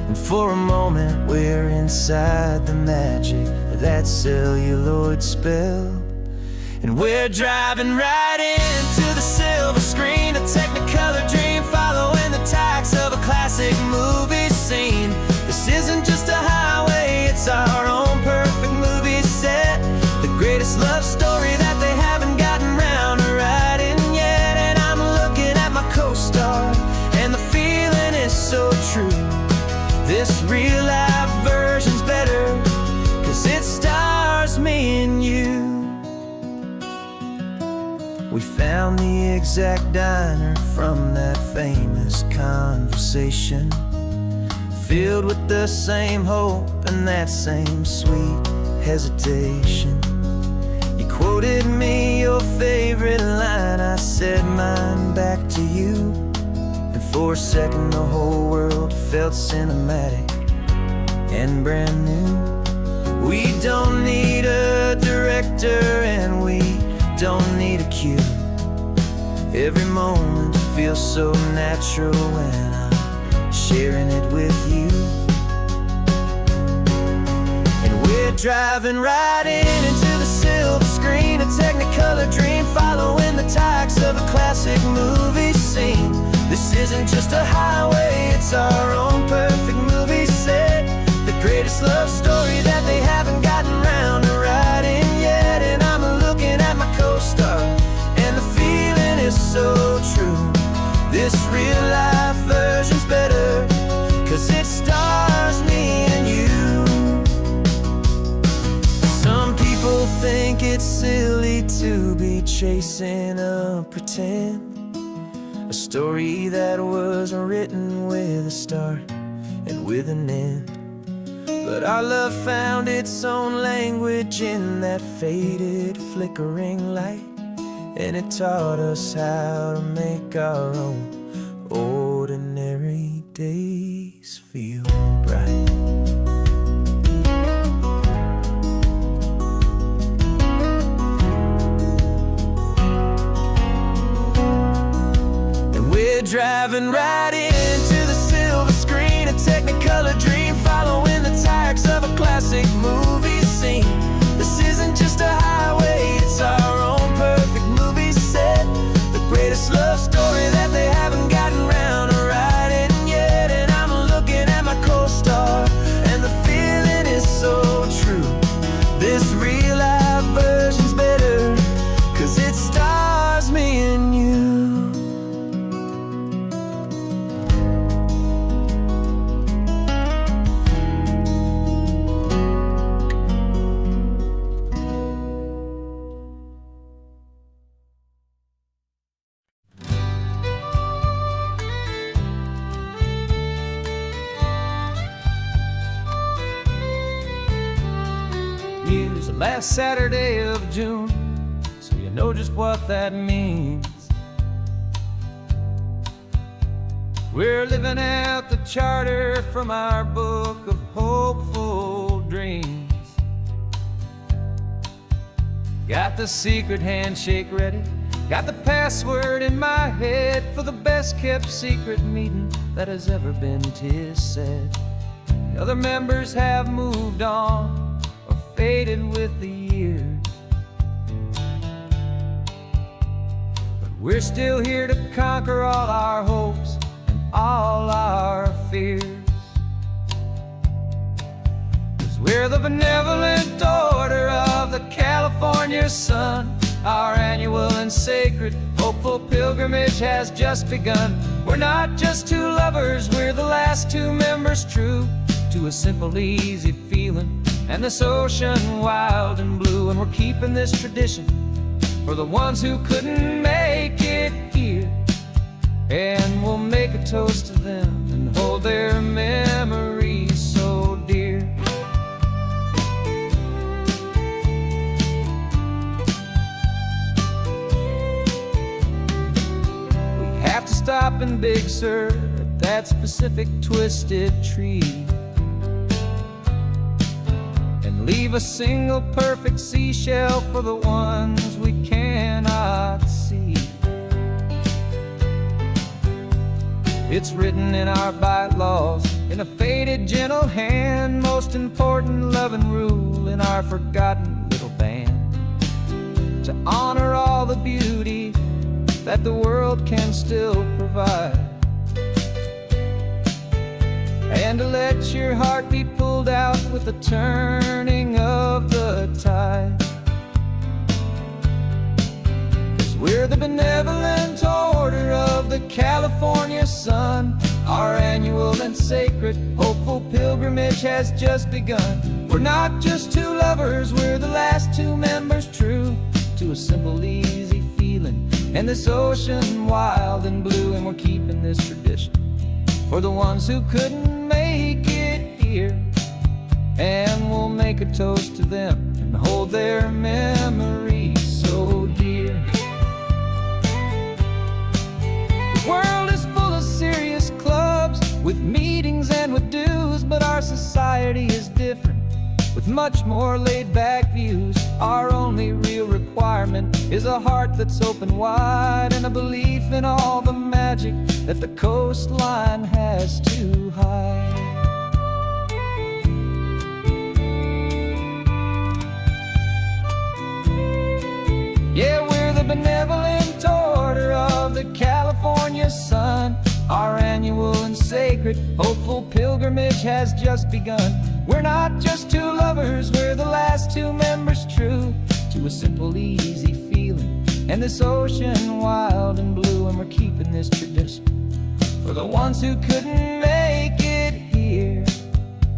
And for a moment we're inside the magic of that celluloid spell. And we're driving right into the silver screen, a Technicolor dream, following the tacks of a classic movie scene. This isn't just a highway, it's our own perfect movie set, the greatest love story that they haven't gotten round to writing yet. And I'm looking at my co-star, and the feeling is so true. This real life version's better, 'cause it stars me and you. We found the exact diner from that famous conversation, filled with the same hope and that same sweet hesitation. You quoted me your favorite line, I said mine back to you. And for a second the whole world felt cinematic and brand new. We don't need a director and we don't need a cue. Every moment feels so natural when I'm sharing it with you. And we're driving right into the silver screen, a Technicolor dream, following the tacks of a classic movie scene. This This isn't just a highway, it's our own perfect movie set. The greatest love story that they haven't gotten round to writing yet. And I'm looking at my co-star, and the feeling is so true. This real life version's better, 'cause it stars me and you. Some people think it's silly to be chasing a pretend, a story that was written with a start and with an end. But our love found its own language in that faded, flickering light, and it taught us how to make our own ordinary days feel bright. Driving right into the silver screen, a Technicolor dream, following the tracks of a classic movie scene. This isn't just a highway, it's our own perfect movie set. The greatest love story that they haven't gotten round to writing yet. And I'm looking at my co-star, and the feeling is so true. This real life version's better, 'cause it stars me and you. Last Saturday of June, so you know just what that means. We're living out the charter from our book of hopeful dreams. Got the secret handshake ready, got the password in my head for the best kept secret meeting that has ever been, 'tis said. The other members have moved on, faded with the years, but we're still here to conquer all our hopes and all our fears. 'Cause we're the benevolent order of the California sun. Our annual and sacred hopeful pilgrimage has just begun. We're not just two lovers, we're the last two members true to a simple, easy feeling and this ocean wild and blue. And we're keeping this tradition for the ones who couldn't make it here. And we'll make a toast to them and hold their memories so dear. We have to stop in Big Sur at that specific twisted tree, leave a single perfect seashell for the ones we cannot see. It's written in our bylaws, in a faded gentle hand, most important love and rule in our forgotten little band, to honor all the beauty that the world can still provide, and to let your heart be pulled out with the turning of the tide. 'Cause we're the benevolent order of the California sun. Our annual and sacred hopeful pilgrimage has just begun. We're not just two lovers, we're the last two members true to a simple, easy feeling and this ocean wild and blue. And we're keeping this tradition for the ones who couldn't make it here, and we'll make a toast to them and hold their memories so dear. The world is full of serious clubs with meetings and with dues, but our society is different with much more laid-back views. Our only real requirement is a heart that's open wide, and a belief in all the magic that the coastline has to hide. Yeah, we're the benevolent order of the California sun. Our annual and sacred, hopeful pilgrimage has just begun. We're not just two lovers, we're the last two members true to a simple, easy feeling, and this ocean wild and blue. And we're keeping this tradition for the ones who couldn't make it here,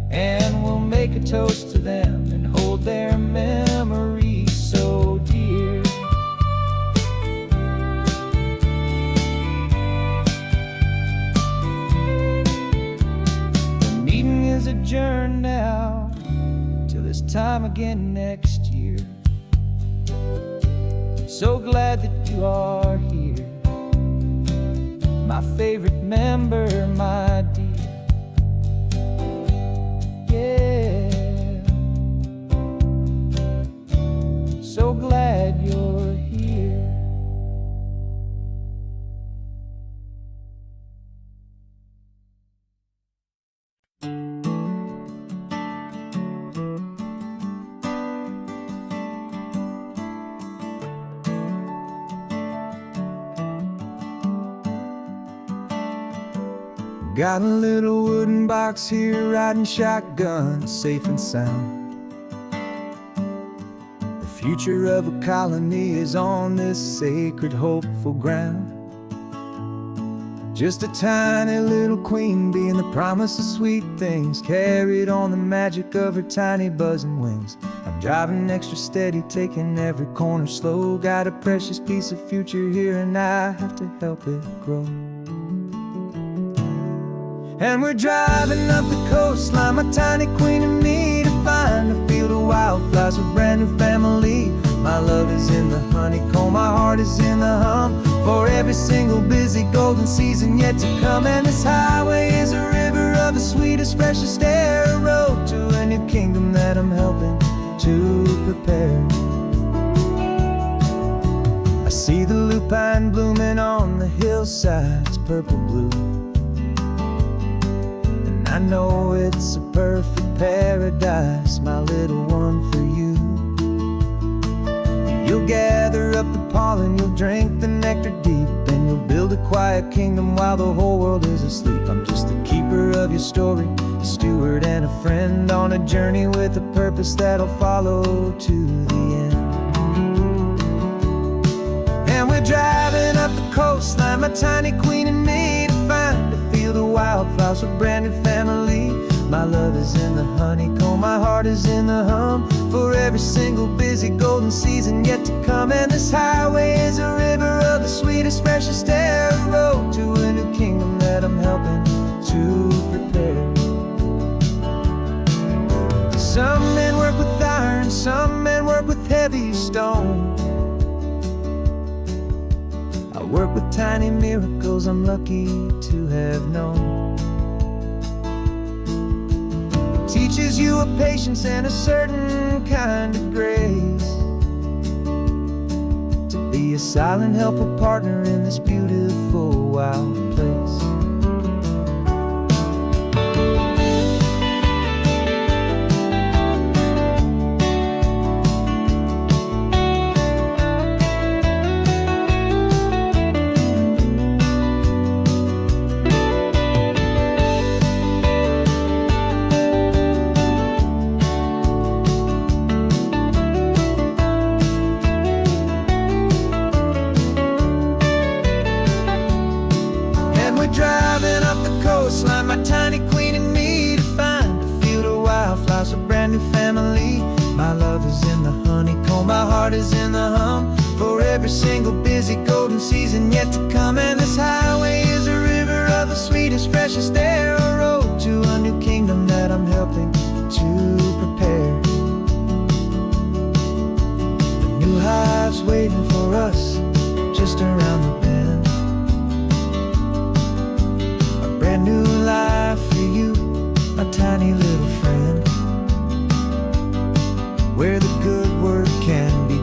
and we'll make a toast to them and hold their memories so dear. The meeting is adjourned now till this time again next year. So glad that you are here, my favorite member, my dear. Yeah, so glad you're here. Got a little wooden box here, riding shotgun, safe and sound. The future of a colony is on this sacred, hopeful ground. Just a tiny little queen bee, and the promise of sweet things carried on the magic of her tiny buzzing wings. I'm driving extra steady, taking every corner slow. Got a precious piece of future here, and I have to help it grow. And we're driving up the coastline, my tiny queen and me, to find a field of wildflowers with brand new family. My love is in the honeycomb, my heart is in the hum, for every single busy golden season yet to come. And this highway is a river of the sweetest, freshest air, a road to a new kingdom that I'm helping to prepare. I see the lupine blooming on the hillsides, purple blue. I know it's a perfect paradise, my little one, for you. You'll gather up the pollen, you'll drink the nectar deep, and you'll build a quiet kingdom while the whole world is asleep. I'm just the keeper of your story, a steward and a friend, on a journey with a purpose that'll follow to the end. And we're driving up the coastline, my tiny queen and me, to find a field of wildflowers with brand new family. My love is in the honeycomb, my heart is in the hum, for every single busy golden season yet to come. And this highway is a river of the sweetest, freshest air, a road to a new kingdom that I'm helping to prepare. Some men work with iron, some men work with heavy stone. I work with tiny miracles I'm lucky to have known. It teaches you a patience and a certain kind of grace, to be a silent helper partner in this beautiful wild place. Driving up the coastline, my tiny queen and me, to find a field of wildflowers, a brand new family. My love is in the honeycomb, my heart is in the hum, for every single busy golden season yet to come. And this highway is a river of the sweetest, freshest air, a road to a new kingdom that I'm helping to prepare. A new hive's waiting for us just around the bend. Brand new life for you, my tiny little friend, where the good work can begin.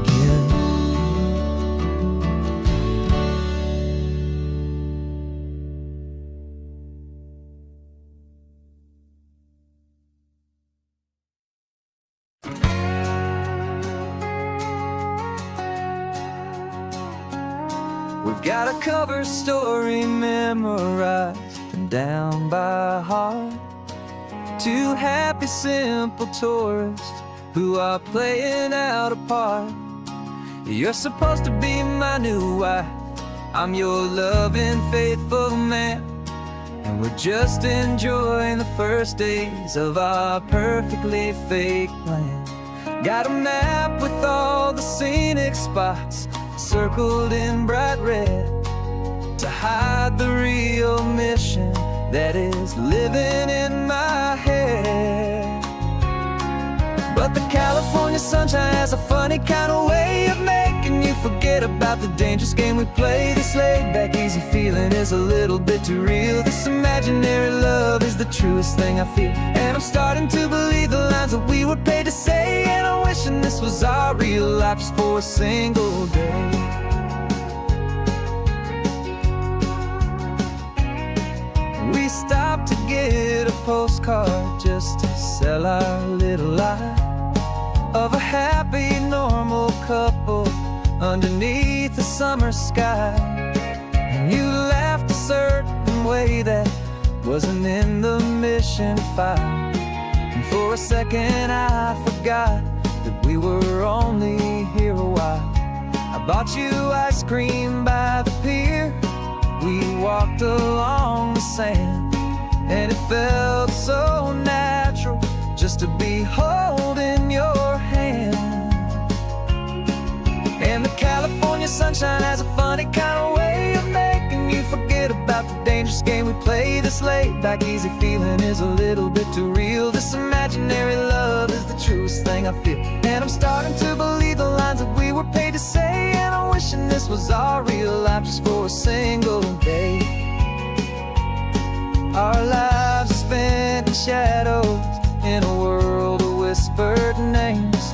Got a cover story memorized and down by heart. Two happy, simple tourists who are playing out a part. You're supposed to be my new wife, I'm your loving, faithful man, and we're just enjoying the first days of our perfectly fake plan. Got a map with all the scenic spots circled in bright red to hide the real mission that is living in my head. But the California sunshine has a funny kind of way of making you forget about the dangerous game we play. This laid-back, easy feeling is a little bit too real. This imaginary love is the truest thing I feel, and I'm starting to believe the lines that we were paid to say. And I'm wishing this was our real life just for a single day. We stopped to get a postcard just to sell our little lie of a happy, normal couple underneath the summer sky. And you laughed a certain way that wasn't in the mission file, and for a second I forgot that we were only here a while. I bought you ice cream by the pier, we walked along the sand, and it felt so natural just to be holding your hand. And the California sunshine has a funny kind of way of making you forget about the dangerous game we play. This laid-back, easy feeling is a little bit too real. This imaginary love is the truest thing I feel, and I'm starting to believe the lines that we were paid to say. And I'm wishing this was our real life just for a single day. Our lives are spent in shadows, in a world of whispered names,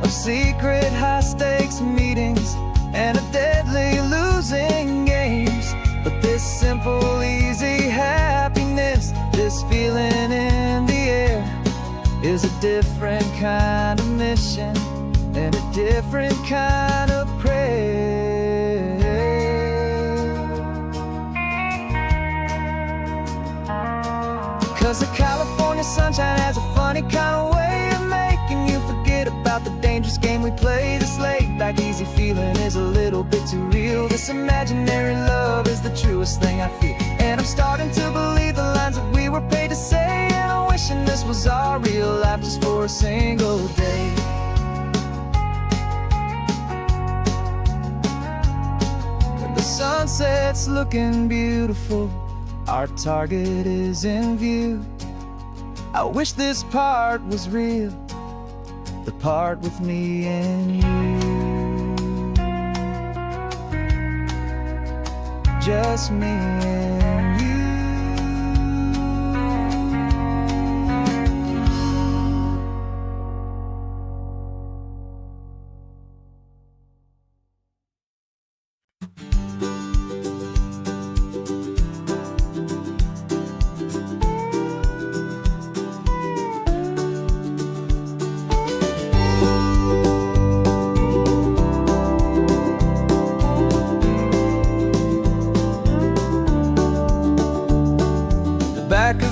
of secret high-stakes meetings and of deadly losing games. But this simple, easy happiness, this feeling in the air, is a different kind of mission and a different kind of prayer. 'Cause the California sunshine has a funny kind of way of making you forget about the dangerous game we play. This laid-back, easy feeling is a little bit too real. This imaginary love is the truest thing I feel, and I'm starting to believe the lines that we were paid to say. And I'm wishing this was our real life just for a single day. The sunset's looking beautiful, our target is in view. I wish this part was real, the part with me and you. Just me and you.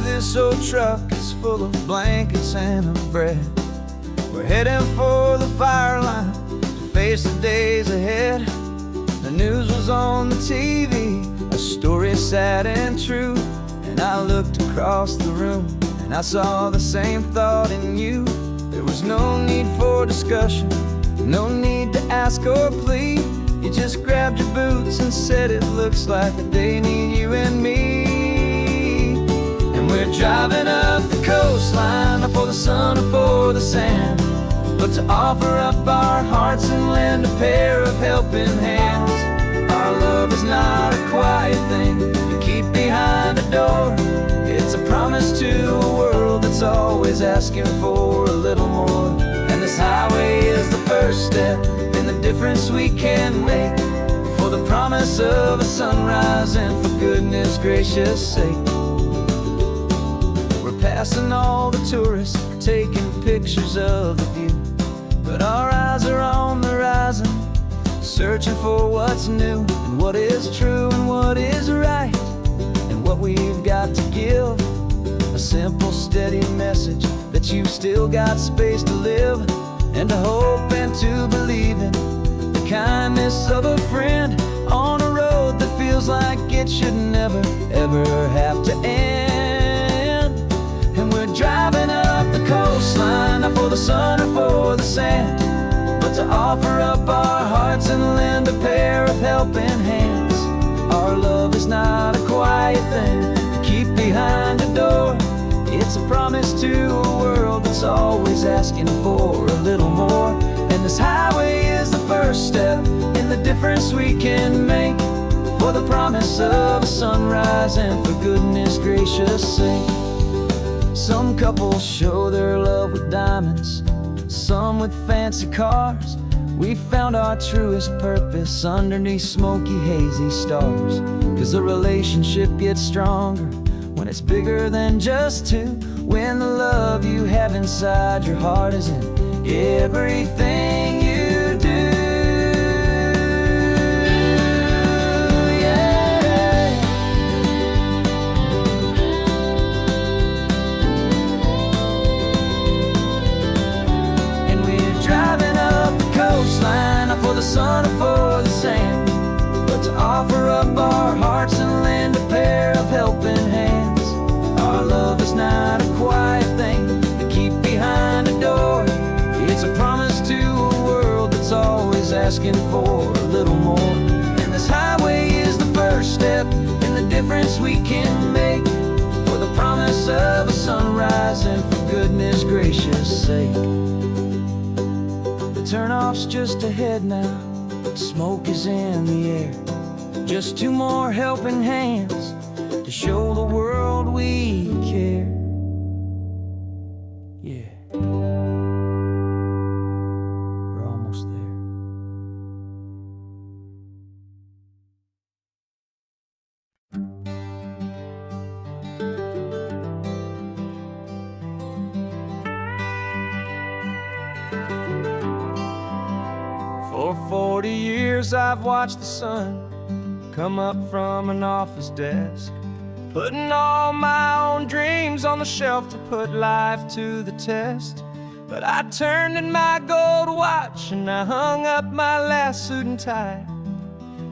This old truck is full of blankets and of bread. We're heading for the fire line to face the days ahead. The news was on the TV, a story sad and true, and I looked across the room and I saw the same thought in you. There was no need for discussion, no need to ask or plead. You just grabbed your boots and said it looks like the day need you and me. We're driving up the coastline, not for the sun or for the sand, but to offer up our hearts and lend a pair of helping hands. Our love is not a quiet thing you keep behind a door. It's a promise to a world that's always asking for a little more. And this highway is the first step in the difference we can make, for the promise of a sunrise and for goodness gracious sake. Passing all the tourists, taking pictures of the view, but our eyes are on the horizon, searching for what's new, and what is true, and what is right, and what we've got to give. A simple, steady message that you've still got space to live, and to hope and to believe in the kindness of a friend on a road that feels like it should never, ever have to end. And we're driving up the coastline, not for the sun or for the sand, but to offer up our hearts and lend a pair of helping hands. Our love is not a quiet thing to keep behind a door. It's a promise to a world that's always asking for a little more. And this highway is the first step in the difference we can make, for the promise of a sunrise and for goodness gracious sake. Some couples show their love with diamonds, some with fancy cars. We found our truest purpose underneath smoky, hazy stars. 'Cause a relationship gets stronger when it's bigger than just two, when the love you have inside your heart is in everything you do. Yeah. And we're driving up the coastline, not for the sun or for the sand, but to offer up our hearts and lend a pair of helping hands. Our love is not a quiet thing to keep behind a door. It's a promise to a world that's always asking for a little more. And this highway is the first step in the difference we can make, for the promise of a sunrise and for goodness gracious sake. The turnoff's just ahead now, smoke is in the air. Just two more helping hands to show the world we care. Yeah, we're almost there. For 40 years I've watched the sun come up from an office desk, putting all my own dreams on the shelf to put life to the test. But I turned in my gold watch and I hung up my last suit and tie,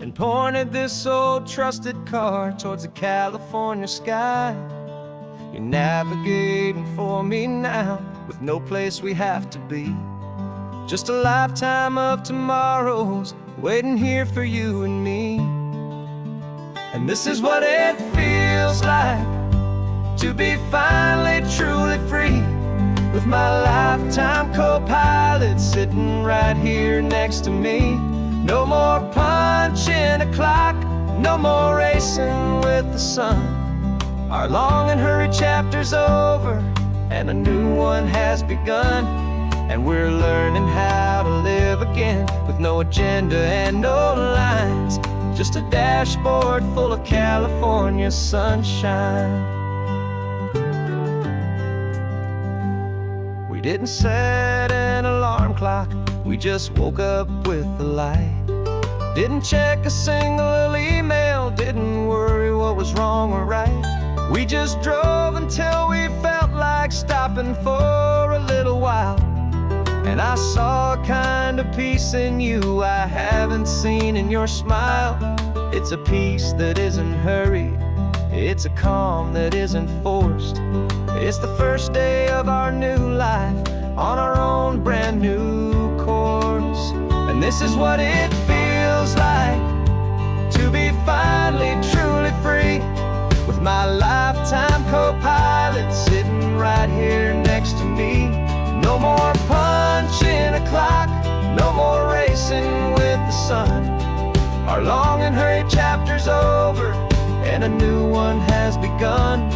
and pointed this old trusted car towards the California sky. You're navigating for me now, with no place we have to be, just a lifetime of tomorrows waiting here for you and me. And this is what it feels like to be finally truly free, with my lifetime co-pilot sitting right here next to me. No more punching a clock, no more racing with the sun. Our long and hurried chapter's over and a new one has begun. And we're learning how to live again, with no agenda and no lines, just a dashboard full of California sunshine. We didn't set an alarm clock, we just woke up with the light. Didn't check a single email, didn't worry what was wrong or right. We just drove until we felt like stopping for a little while. And I saw a kind of peace in you I haven't seen in your smile. It's a peace that isn't hurried, it's a calm that isn't forced. It's the first day of our new life on our own brand new course. And this is what it feels like to be finally truly free, with my lifetime co-pilot sitting right here next to me. No more punching a clock, no more racing with the sun. Our long and hurried chapter's over and a new one has begun.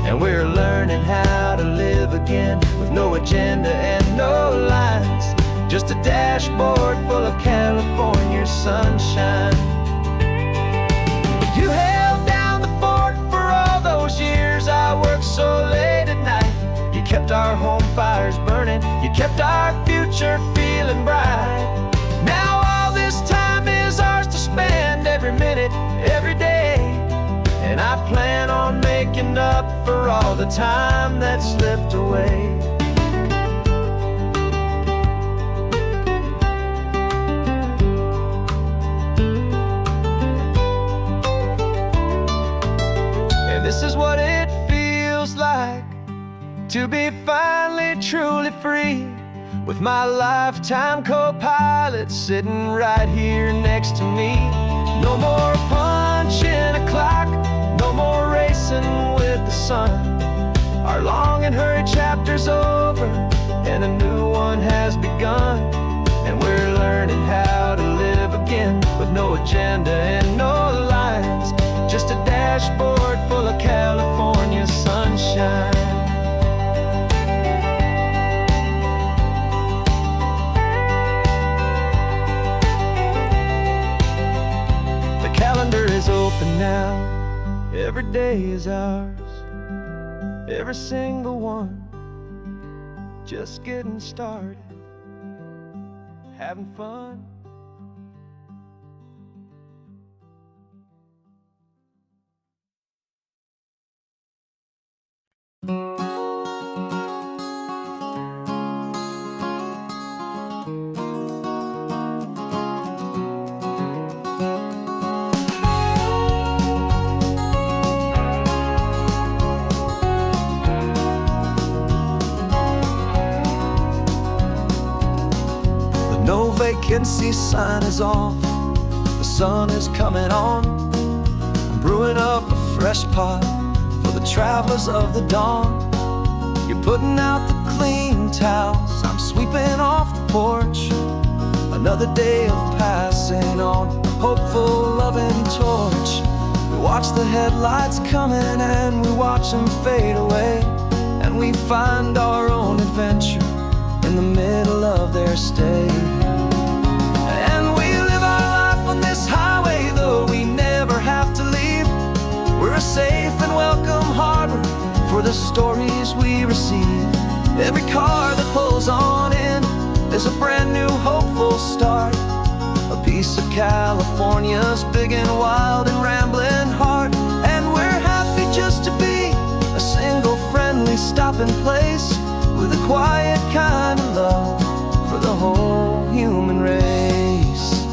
And we're learning how to live again, with no agenda and no lines, just a dashboard full of California sunshine. You held down the fort for all those years I worked so late at night. You kept our home fires burning, you kept our future feeling bright. Now all this time is ours it every day, and I plan on making up for all the time that slipped away. And this is what it feels like to be finally truly free, with my lifetime co-pilot sitting right here next to me. No more punching a clock, no more racing with the sun. Our long and hurried chapter's over, and a new one has begun. And we're learning how to live again, with no agenda and no lines, just a dashboard full of California sunshine. Calendar is open now, every day is ours, every single one, just getting started, having fun. No vacancy sign is off, the sun is coming on. I'm brewing up a fresh pot for the travelers of the dawn. You're putting out the clean towels, I'm sweeping off the porch. Another day of passing on, a hopeful, loving torch. We watch the headlights coming and we watch them fade away, and we find our own adventure in the middle of their stay. And we live our life on this highway, though we never have to leave. We're a safe and welcome harbor for the stories we receive. Every car that pulls on in is a brand new hopeful start, a piece of California's big and wild and rambling heart. And we're happy just to be a single friendly stopping place, with a quiet kind of love for the whole human race.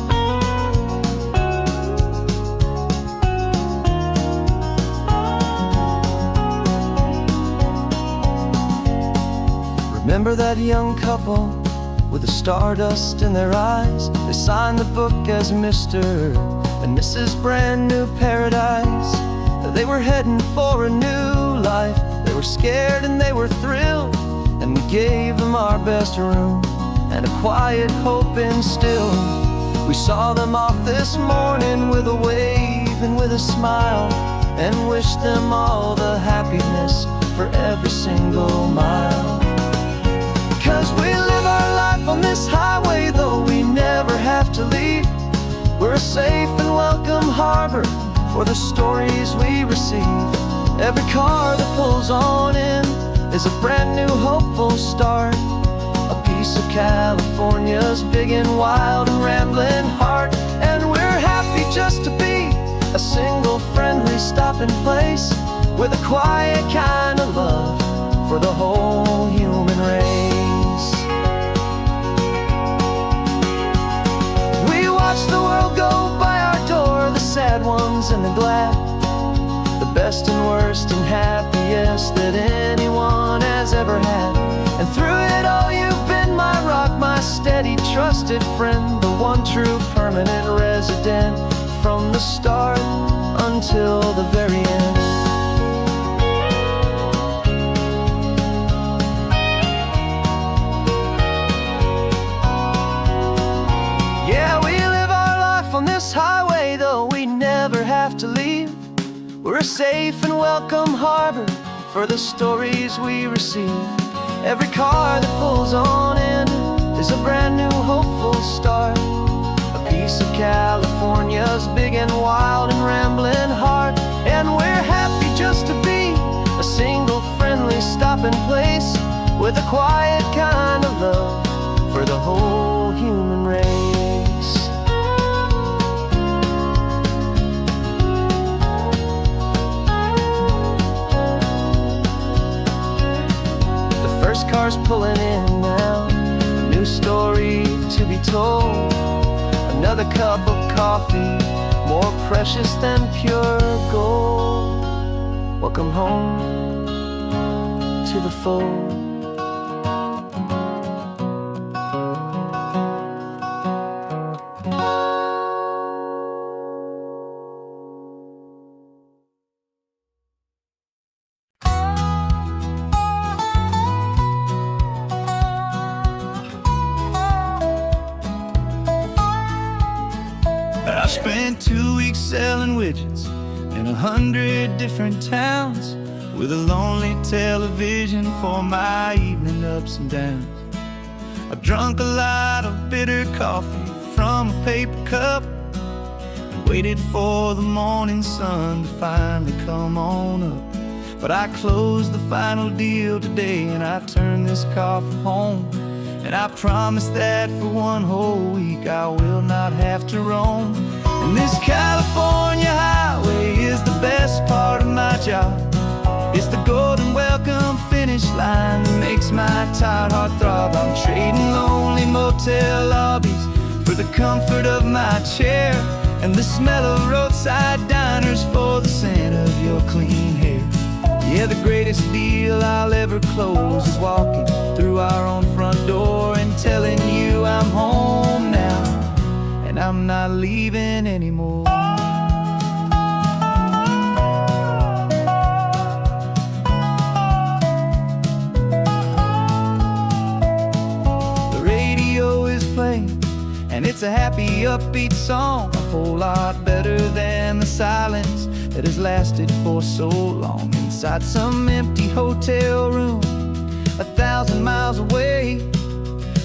Remember that young couple with the stardust in their eyes? They signed the book as Mr. and Mrs. Brand New Paradise. They were heading for a new life. They were scared and they were thrilled, and we gave them our best room and a quiet hope instilled. We saw them off this morning with a wave and with a smile, and wished them all the happiness for every single mile. 'Cause we live our life on this highway, though we never have to leave. We're a safe and welcome harbor for the stories we receive. Every car that pulls on in is a brand new hopeful start, a piece of California's big and wild and rambling heart. And we're happy just to be a single friendly stopping place, with a quiet kind of love for the whole human race. We watch the world go by our door, the sad ones and the glad, the best and worst and happiest that anyone has ever had. And through it all you've been my rock, my steady trusted friend, the one true permanent resident, from the start until the very end. Yeah, we live our life on this highway, though we never have to leave. We're a safe and welcome harbor for the stories we receive. Every car that pulls on in is a brand new hopeful start, a piece of California's big and wild and rambling heart. And we're happy just to be a single friendly stopping place, with a quiet kind of love for the whole human race. first car's pulling in now, a new story to be told. Another cup of coffee, more precious than pure gold. Welcome home to the fold. I spent 2 weeks selling widgets in 100 different towns, with a lonely television for my evening ups and downs. I've drunk a lot of bitter coffee from a paper cup, and waited for the morning sun to finally come on up. But I closed the final deal today, and I turned this car from home. And I promise that for one whole week I will not have to roam. And this California highway is the best part of my job. It's the golden welcome finish line that makes my tired heart throb. I'm trading lonely motel lobbies for the comfort of my chair, and the smell of roadside diners for the scent of your clean hair. Yeah, the greatest deal I'll ever close is walking through our own front door and telling you I'm home now, and I'm not leaving anymore. The radio is playing, and it's a happy, upbeat song, a whole lot better than the silence that has lasted for so long inside some empty hotel room 1,000 miles away,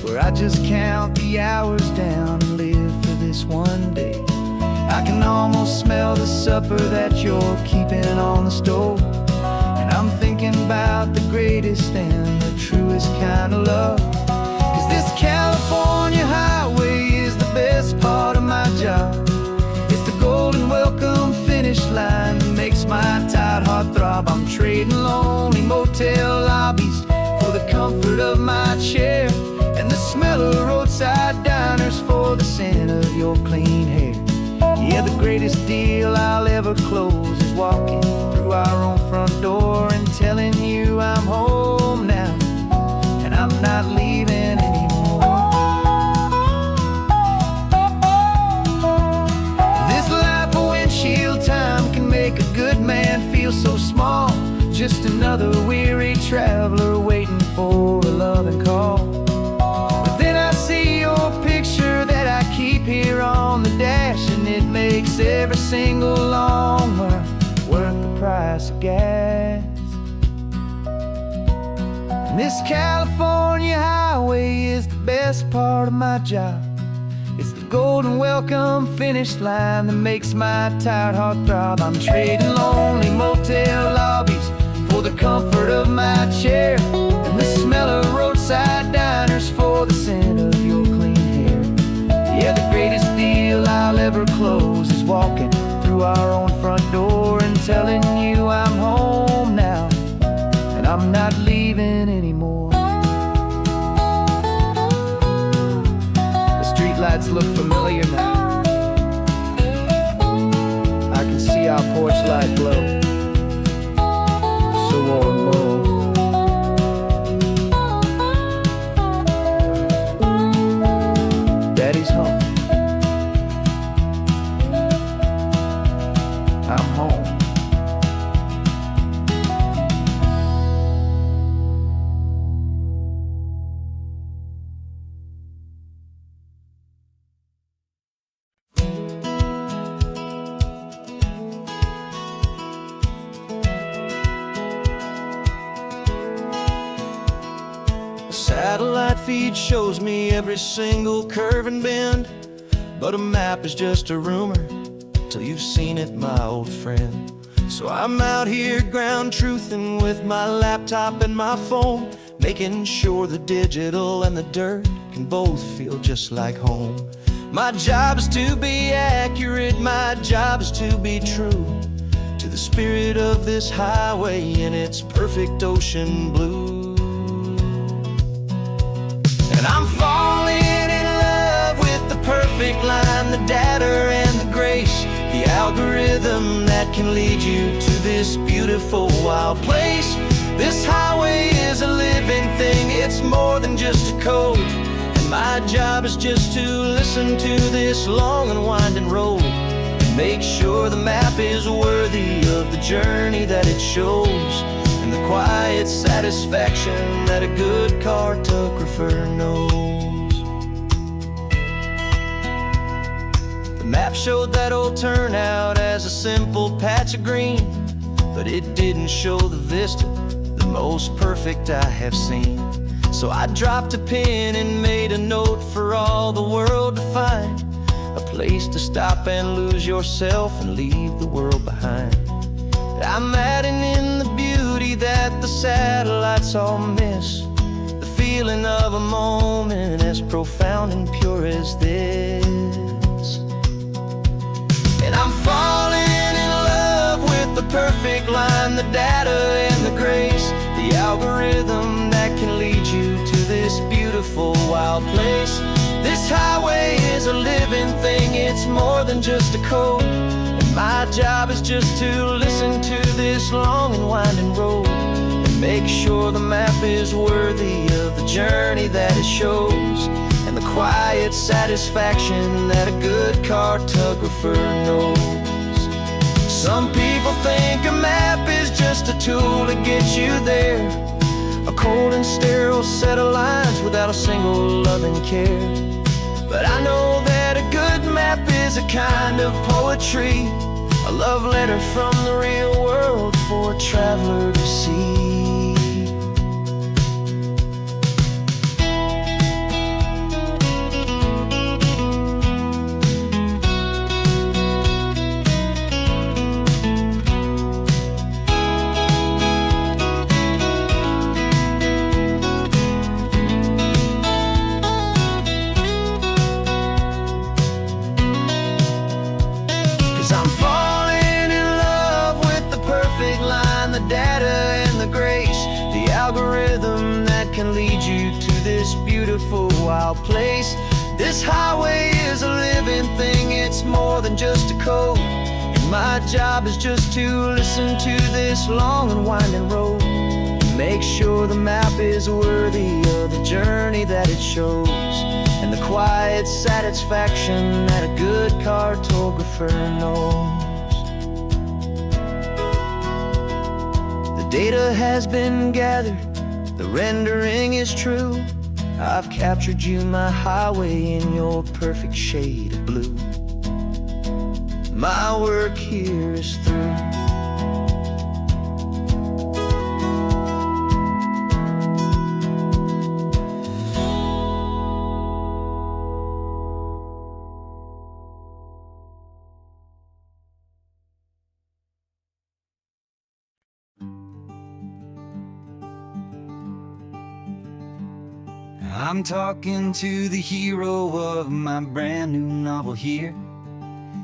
where I just count the hours down and live for this one day. I can almost smell the supper that you're keeping on the stove, and I'm thinking about the greatest and the truest kind of love. 'Cause this California highway is the best part of my job. It's the golden welcome finish line that makes my tired heart throb. I'm trading lonely motel lobbies for the comfort of my chair, and the smell of roadside diners for the scent of your clean hair. Yeah, the greatest deal I'll ever close is walking through our own front door and telling you I'm home now, and I'm not leaving anymore. This life of windshield time can make a good man feel so small, just another weary traveler waiting for a loving call. But then I see your picture that I keep here on the dash, and it makes every single long mile worth the price of gas. And this California highway is the best part of my job. It's the golden welcome finish line that makes my tired heart throb. I'm trading lonely motel lobbies for the comfort of my chair, and the smell of roadside diners for the scent of your clean hair. Yeah, the greatest deal I'll ever close is walking through our own front door and telling you I'm home now, and I'm not leaving anymore. The streetlights look familiar now. I can see our porch light glow, so warm, bold. Daddy's home. I'm home. Satellite feed shows me every single curve and bend, but a map is just a rumor till you've seen it, my old friend. So I'm out here ground truthing with my laptop and my phone, making sure the digital and the dirt can both feel just like home. My job is to be accurate, my job is to be true to the spirit of this highway in its perfect ocean blue. algorithm that can lead you to this beautiful wild place. This highway is a living thing, it's more than just a code. And my job is just to listen to this long and winding road and make sure the map is worthy of the journey that it shows, and the quiet satisfaction that a good cartographer knows. The map showed that old turnout as a simple patch of green, but it didn't show the vista, the most perfect I have seen. So I dropped a pin and made a note for all the world to find, a place to stop and lose yourself and leave the world behind. I'm adding in the beauty that the satellites all miss, the feeling of a moment as profound and pure as this. And I'm falling in love with the perfect line, the data and the grace, the algorithm that can lead you to this beautiful wild place. This highway is a living thing, it's more than just a code. And my job is just to listen to this long and winding road and make sure the map is worthy of the journey that it shows, and the quiet satisfaction that a good cartographer knows. Some people think a map is just a tool to get you there, a cold and sterile set of lines without a single loving care. But I know that a good map is a kind of poetry, a love letter from the real world for a traveler to see. 'Cause I'm falling in love with the perfect line, the data and the grace, the algorithm that can lead you to this beautiful wild place. This highway is a living thing, it's more than just a code. And my job is just to listen to this long and winding road and make sure the map is worthy of the journey that it shows, and the quiet satisfaction that a good cartographer knows. The data has been gathered, the rendering is true. I've captured you, my highway, in your perfect shade of blue. My work here is through. I'm talking to the hero of my brand new novel here.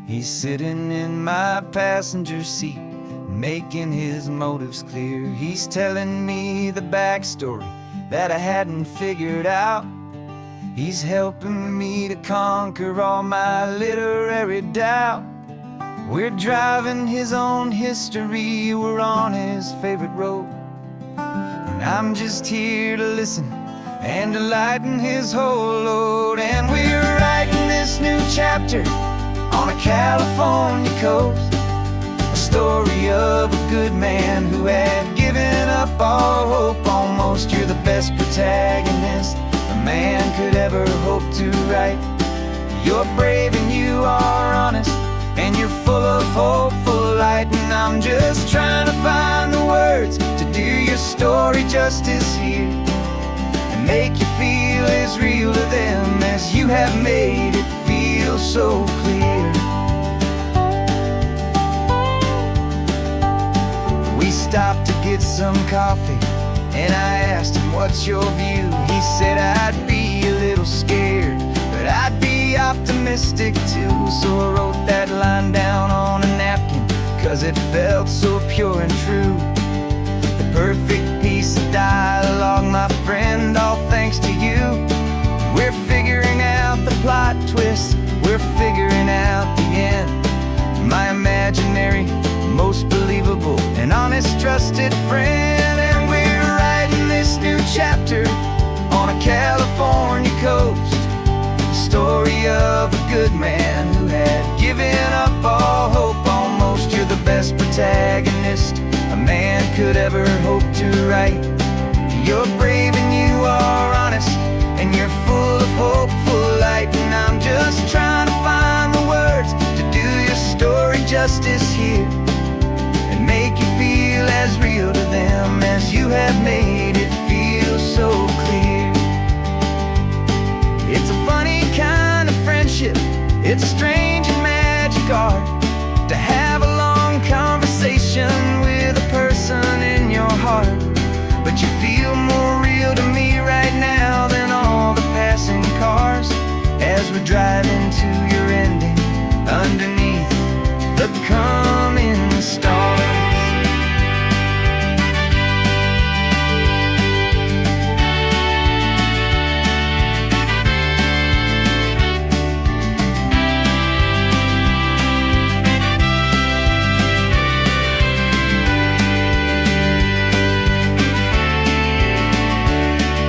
He's sitting in my passenger seat, making his motives clear. He's telling me the backstory that I hadn't figured out. He's helping me to conquer all my literary doubt. We're driving his own history, we're on his favorite road, and I'm just here to listen and to lighten his whole load. And we're writing this new chapter on a California coast, a story of a good man who had given up all hope almost. You're the best protagonist a man could ever hope to write. You're brave and you are honest, and you're full of hopeful light. And I'm just trying to find the words to do your story justice here, make you feel as real to them as you have made it feel so clear. We stopped to get some coffee, and I asked him, what's your view? He said, I'd be a little scared, but I'd be optimistic too. So I wrote that line down on a napkin, 'cause it felt so pure and true. The perfect piece of dialogue, my friend, all thanks to you. We're figuring out the plot twist, we're figuring out the end. My imaginary, most believable and honest, trusted friend. And we're writing this new chapter on a California coast, the story of a good man who had given up all hope almost. You're the best protagonist a man could ever hope to write. You're brave and you are honest, and you're full of hopeful light. And I'm just trying to find the words to do your story justice here, and make you feel as real to them as you have made it feel so clear. It's a funny kind of friendship, it's a strange and magic art to have a long conversation with a person in your heart. But you feel more real to me right now than all the passing cars, as we're driving to your ending underneath the coming stars.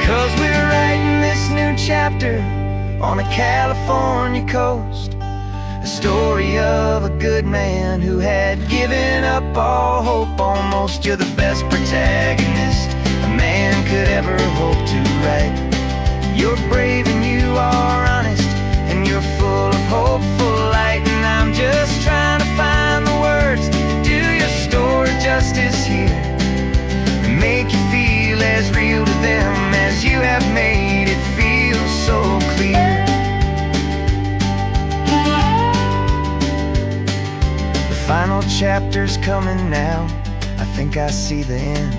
'Cause we're writing this new chapter on a California coast, a story of a good man who had given up all hope almost. You're the best protagonist a man could ever hope to write. You're brave and you are honest, and you're full of hopeful light. And I'm just trying to find the words to do your story justice here, and make you feel as real to them as you have made it feel so clear. The final chapter's coming now, I think I see the end.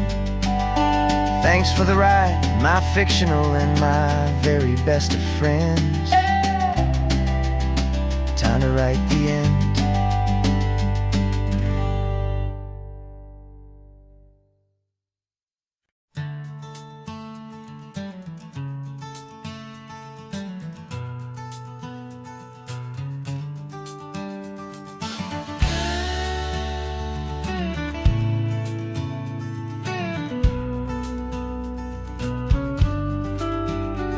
Thanks for the ride, my fictional and my very best of friends. Time to write the end.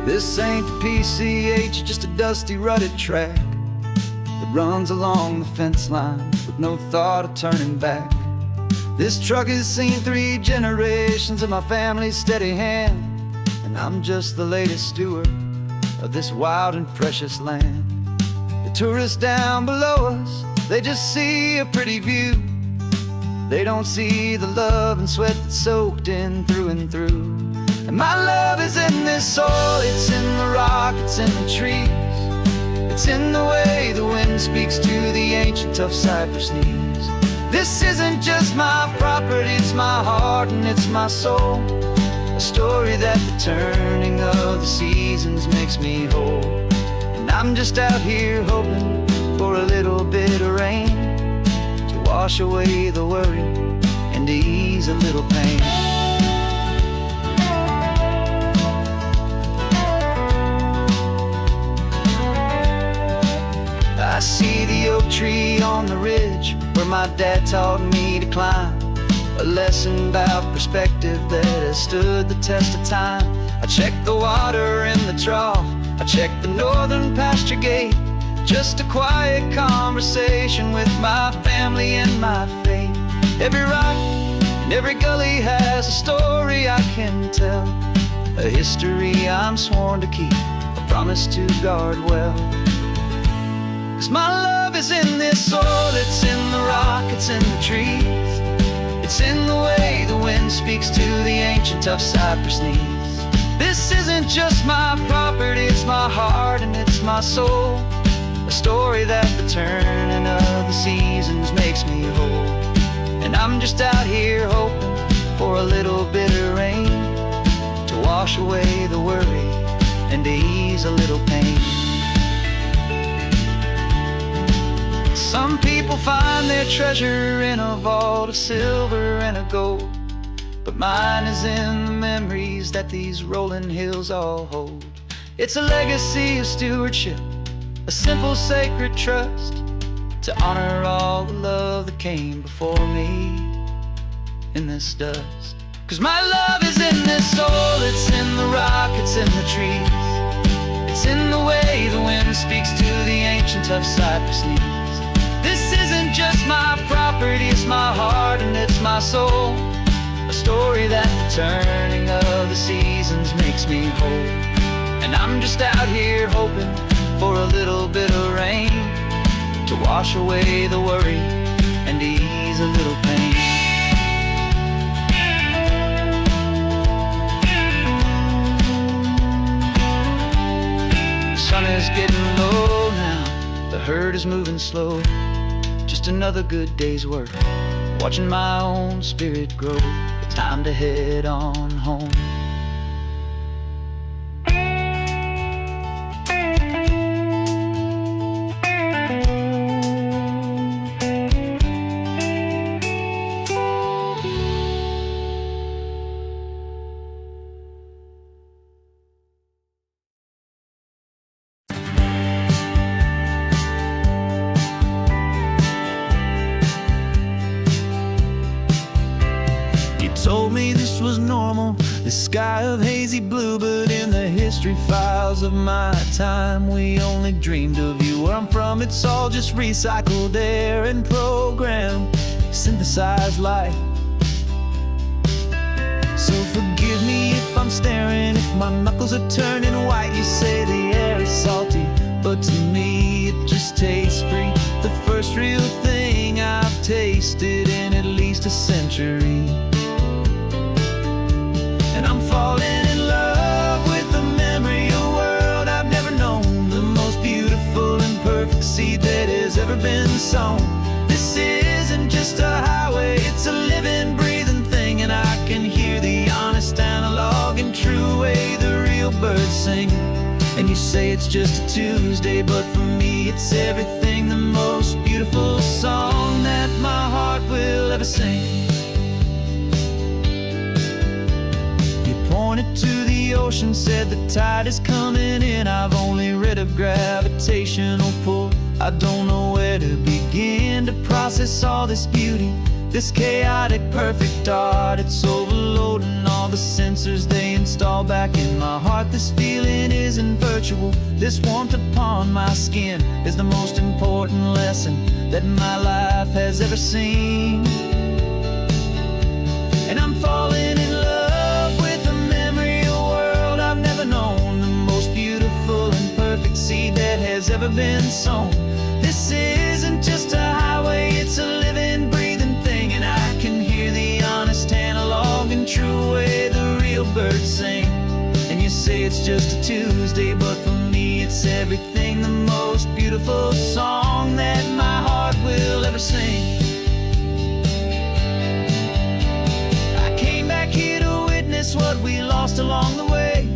This ain't the PCH, just a dusty, rutted track that runs along the fence line with no thought of turning back. This truck has seen 3 generations of my family's steady hand, and I'm just the latest steward of this wild and precious land. The tourists down below us, they just see a pretty view. They don't see the love and sweat that's soaked in through and through. And my love is in this soil, it's in the rock, it's in the trees. It's in the way the wind speaks to the ancient tough cypress knees. This isn't just my property, it's my heart and it's my soul. A story that the turning of the seasons makes me whole. And I'm just out here hoping for a little bit of rain to wash away the worry and to ease a little pain. I see the oak tree on the ridge where my dad taught me to climb, a lesson about perspective that has stood the test of time. I check the water in the trough, I check the northern pasture gate, just a quiet conversation with my family and my faith. Every rock and every gully has a story I can tell, a history I'm sworn to keep, a promise to guard well. 'Cause my love is in this soil, it's in the rock, it's in the trees. It's in the way the wind speaks to the ancient tough cypress knees. This isn't just my property, it's my heart and it's my soul. A story that the turning of the seasons makes me whole. And I'm just out here hoping for a little bit of rain to wash away the worry and to ease a little pain. Some people find their treasure in a vault of silver and a gold, but mine is in the memories that these rolling hills all hold. It's a legacy of stewardship, a simple sacred trust, to honor all the love that came before me in this dust. 'Cause my love is in this soul, it's in the rock, it's in the trees. It's in the way the wind speaks to the ancient tough cypress knees. This isn't just my property, it's my heart and it's my soul. A story that the turning of the seasons makes me whole. And I'm just out here hoping for a little bit of rain to wash away the worry and ease a little pain. The sun is getting low now, the herd is moving slow. Just another good day's work, watching my own spirit grow. Time to head on home. Told me this was normal, this sky of hazy blue, but in the history files of my time, we only dreamed of you. Where I'm from, it's all just recycled air and programmed, synthesized light. So forgive me if I'm staring, if my knuckles are turning white. You say the air is salty, but to me it just tastes free. The first real thing I've tasted in at least a century. And I'm falling in love with the memory of a world I've never known. The most beautiful and perfect seed that has ever been sown. This isn't just a highway, it's a living, breathing thing. And I can hear the honest, analog, and true way the real birds sing. And you say it's just a Tuesday, but for me it's everything. The most beautiful song that my heart will ever sing. Pointed to the ocean, said the tide is coming in. I've only read of gravitational pull. I don't know where to begin to process all this beauty, this chaotic, perfect art. It's overloading all the sensors they install back in my heart. This feeling isn't virtual. This warmth upon my skin is the most important lesson that my life has ever seen. And I'm falling in love known, the most beautiful and perfect seed that has ever been sown. This isn't just a highway, it's a living, breathing thing. And I can hear the honest, analog, and true way the real birds sing. And you say it's just a Tuesday, but for me it's everything. The most beautiful song that my heart will ever sing. I came back here to witness what we lost along the way,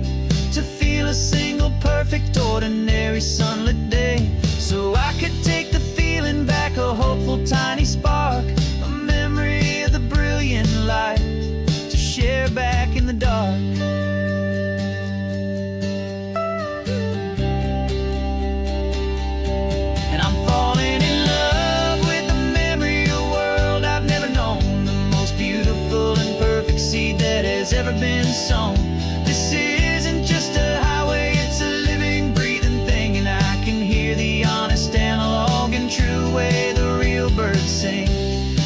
to feel a single perfect ordinary sunlit day, so I could take the feeling back, a hopeful tiny spark, a memory of the brilliant light to share back in the dark. And I'm falling in love with the memory of a world I've never known, the most beautiful and perfect seed that has ever been sown. This isn't just a highway, it's a living, breathing thing. And I can hear the honest, analog, and true way the real birds sing.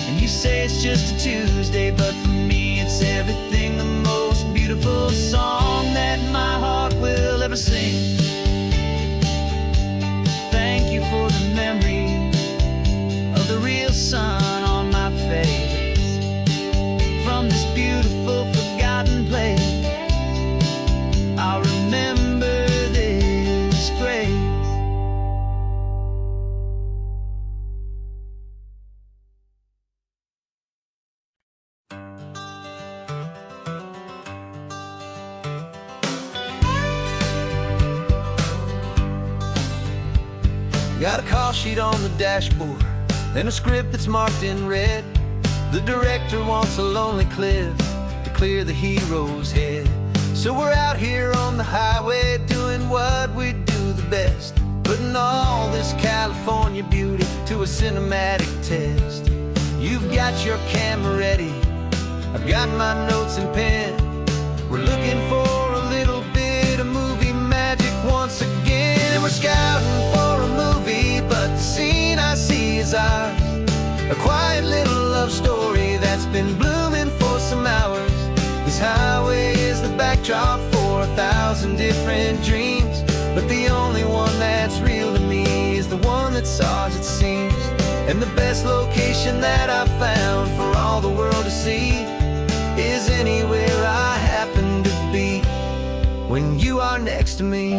And you say it's just a Tuesday, but for me it's everything. The most beautiful song that my heart will ever sing. Thank you for the memory of the real sun on my face, from this beautiful, forgotten place. I'll remember this grace. Got a call sheet on the dashboard and a script that's marked in red. The director wants a lonely cliff to clear the hero's head. So we're out here on the highway doing what we do the best, putting all this California your beauty to a cinematic test. You've got your camera ready, I've got my notes and pen. We're looking for a little bit of movie magic once again. And we're scouting for a movie, but the scene I see is ours. A quiet little love story that's been blooming for some hours. This highway is the backdrop for 1,000 different dreams, but the only one that's real to me is the one that's ours, it seems. And the best location that I've found for all the world to see is anywhere I happen to be when you are next to me.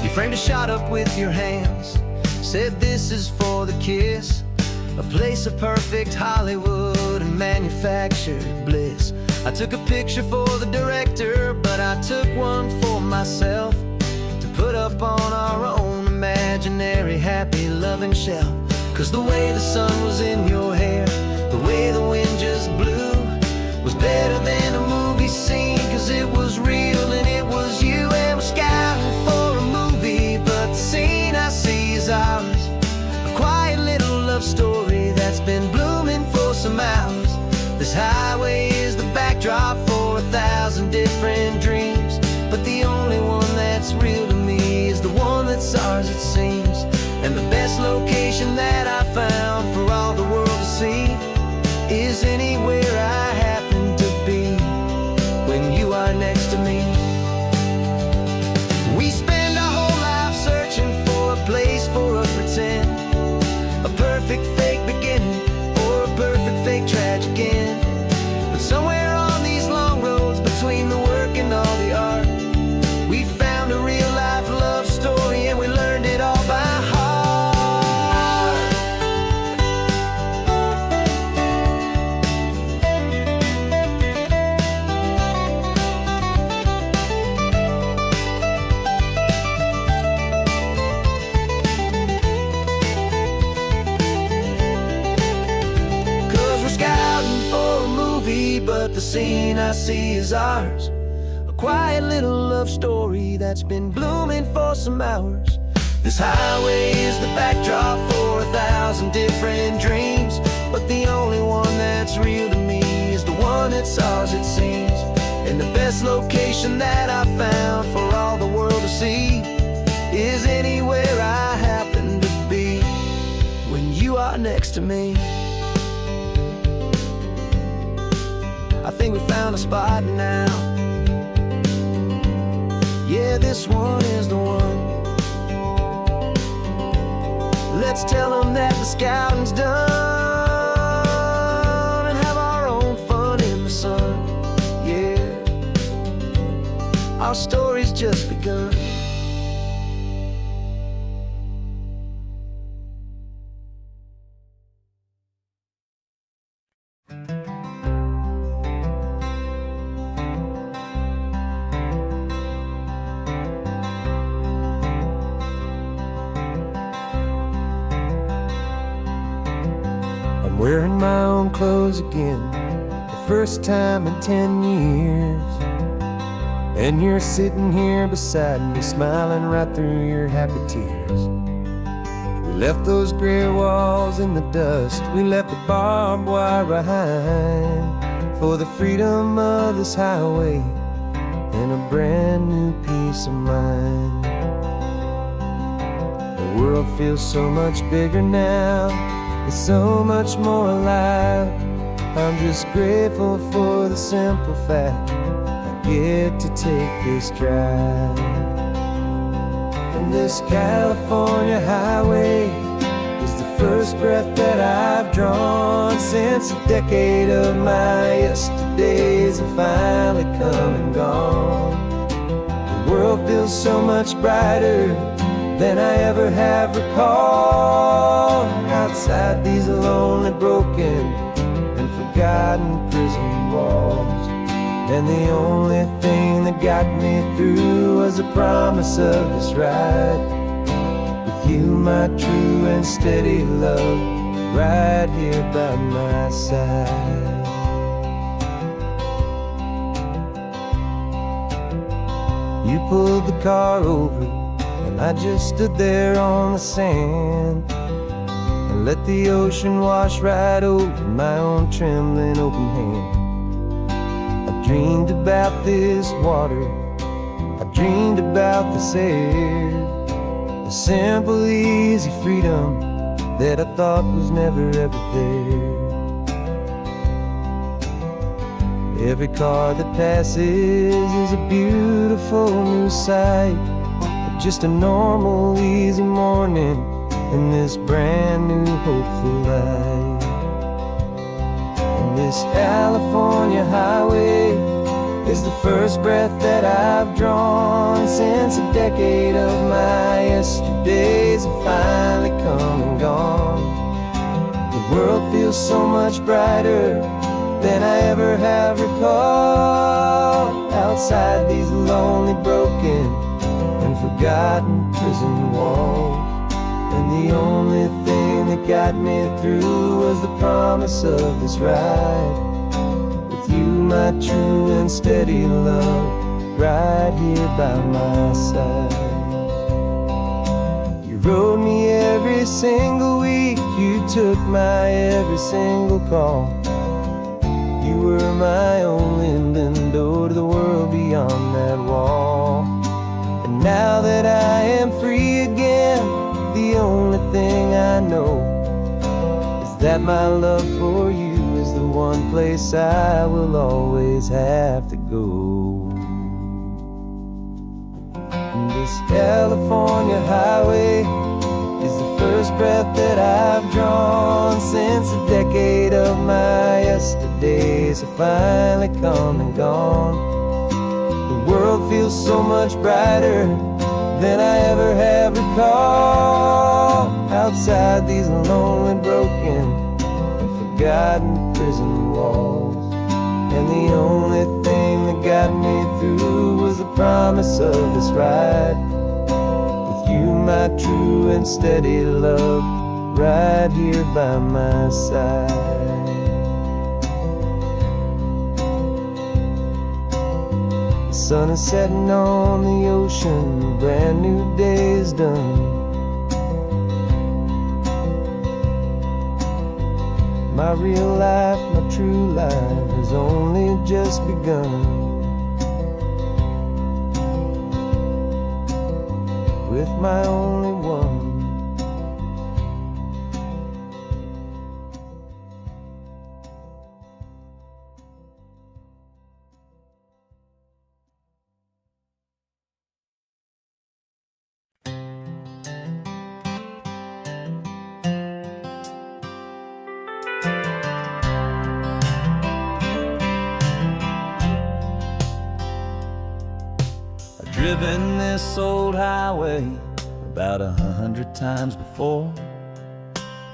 You framed a shot up with your hands, said this is for the kiss, a place of perfect Hollywood and manufactured bliss. I took a picture for the director, but I took one for myself to put up on our own imaginary happy loving shelf. Cause the way the sun was in your hair, the way the wind just blew, was better than a movie scene. Cause it was real and it was you. And we're scouting for a movie, but the scene I see is ours. A quiet little love story that's been blooming for some hours. This highway is the backdrop for 1,000 different dreams, but the only one that's real to me is the one that's ours, it seems. And the best location that I found for all the world to see is anywhere I happen to be when you are next to me. We spend our whole life searching for a place for a pretend, a perfect fake beginning or a perfect fake tragic end. But somewhere on these long roads between the work and all the art, we found a real life love story and we learned it all by heart. But the scene I see is ours. A quiet little love story that's been blooming for some hours. This highway is the backdrop for 1,000 different dreams, but the only one that's real to me is the one that's ours, it seems. And the best location that I found for all the world to see is anywhere I happen to be when you are next to me. I think we found a spot now. Yeah, this one is the one. Let's tell them that the scouting's done and have our own fun in the sun. Yeah, our story's just begun. Wearing my own clothes again, the first time in 10 years. And you're sitting here beside me, smiling right through your happy tears. We left those gray walls in the dust, we left the barbed wire behind, for the freedom of this highway and a brand new peace of mind. The world feels so much bigger now, it's so much more alive. I'm just grateful for the simple fact I get to take this drive. And this California highway is the first breath that I've drawn since a decade of my yesterdays have finally come and gone. The world feels so much brighter than I ever have recalled. Outside these lonely, broken, and forgotten prison walls. And the only thing that got me through was the promise of this ride with you, my true and steady love, right here by my side. You pulled the car over And I just stood there on the sand and let the ocean wash right over my own trembling open hand. I dreamed about this water, I dreamed about this air, the simple, easy freedom that I thought was never ever there. Every car that passes is a beautiful new sight, but just a normal, easy morning in this brand new, hopeful life. And this California highway is the first breath that I've drawn since a decade of my yesterdays have finally come and gone. The world feels so much brighter than I ever have recalled, outside these lonely, broken, and forgotten prison walls. And the only thing that got me through was the promise of this ride with you, my true and steady love, right here by my side. You rode me every single week, you took my every single call. You were my only window to the world beyond that wall. And now that I am free again, the only thing I know is that my love for you is the one place I will always have to go. And this California highway is the first breath that I've drawn since a decade of my yesterdays have finally come and gone. The world feels so much brighter than I ever have recalled, outside these lonely, broken, and forgotten prison walls. And the only thing that got me through was the promise of this ride with you, my true and steady love, right here by my side. The sun is setting on the ocean, a brand new day is done. My real life, my true life has only just begun. With my only one. I've driven this old highway about 100 times before,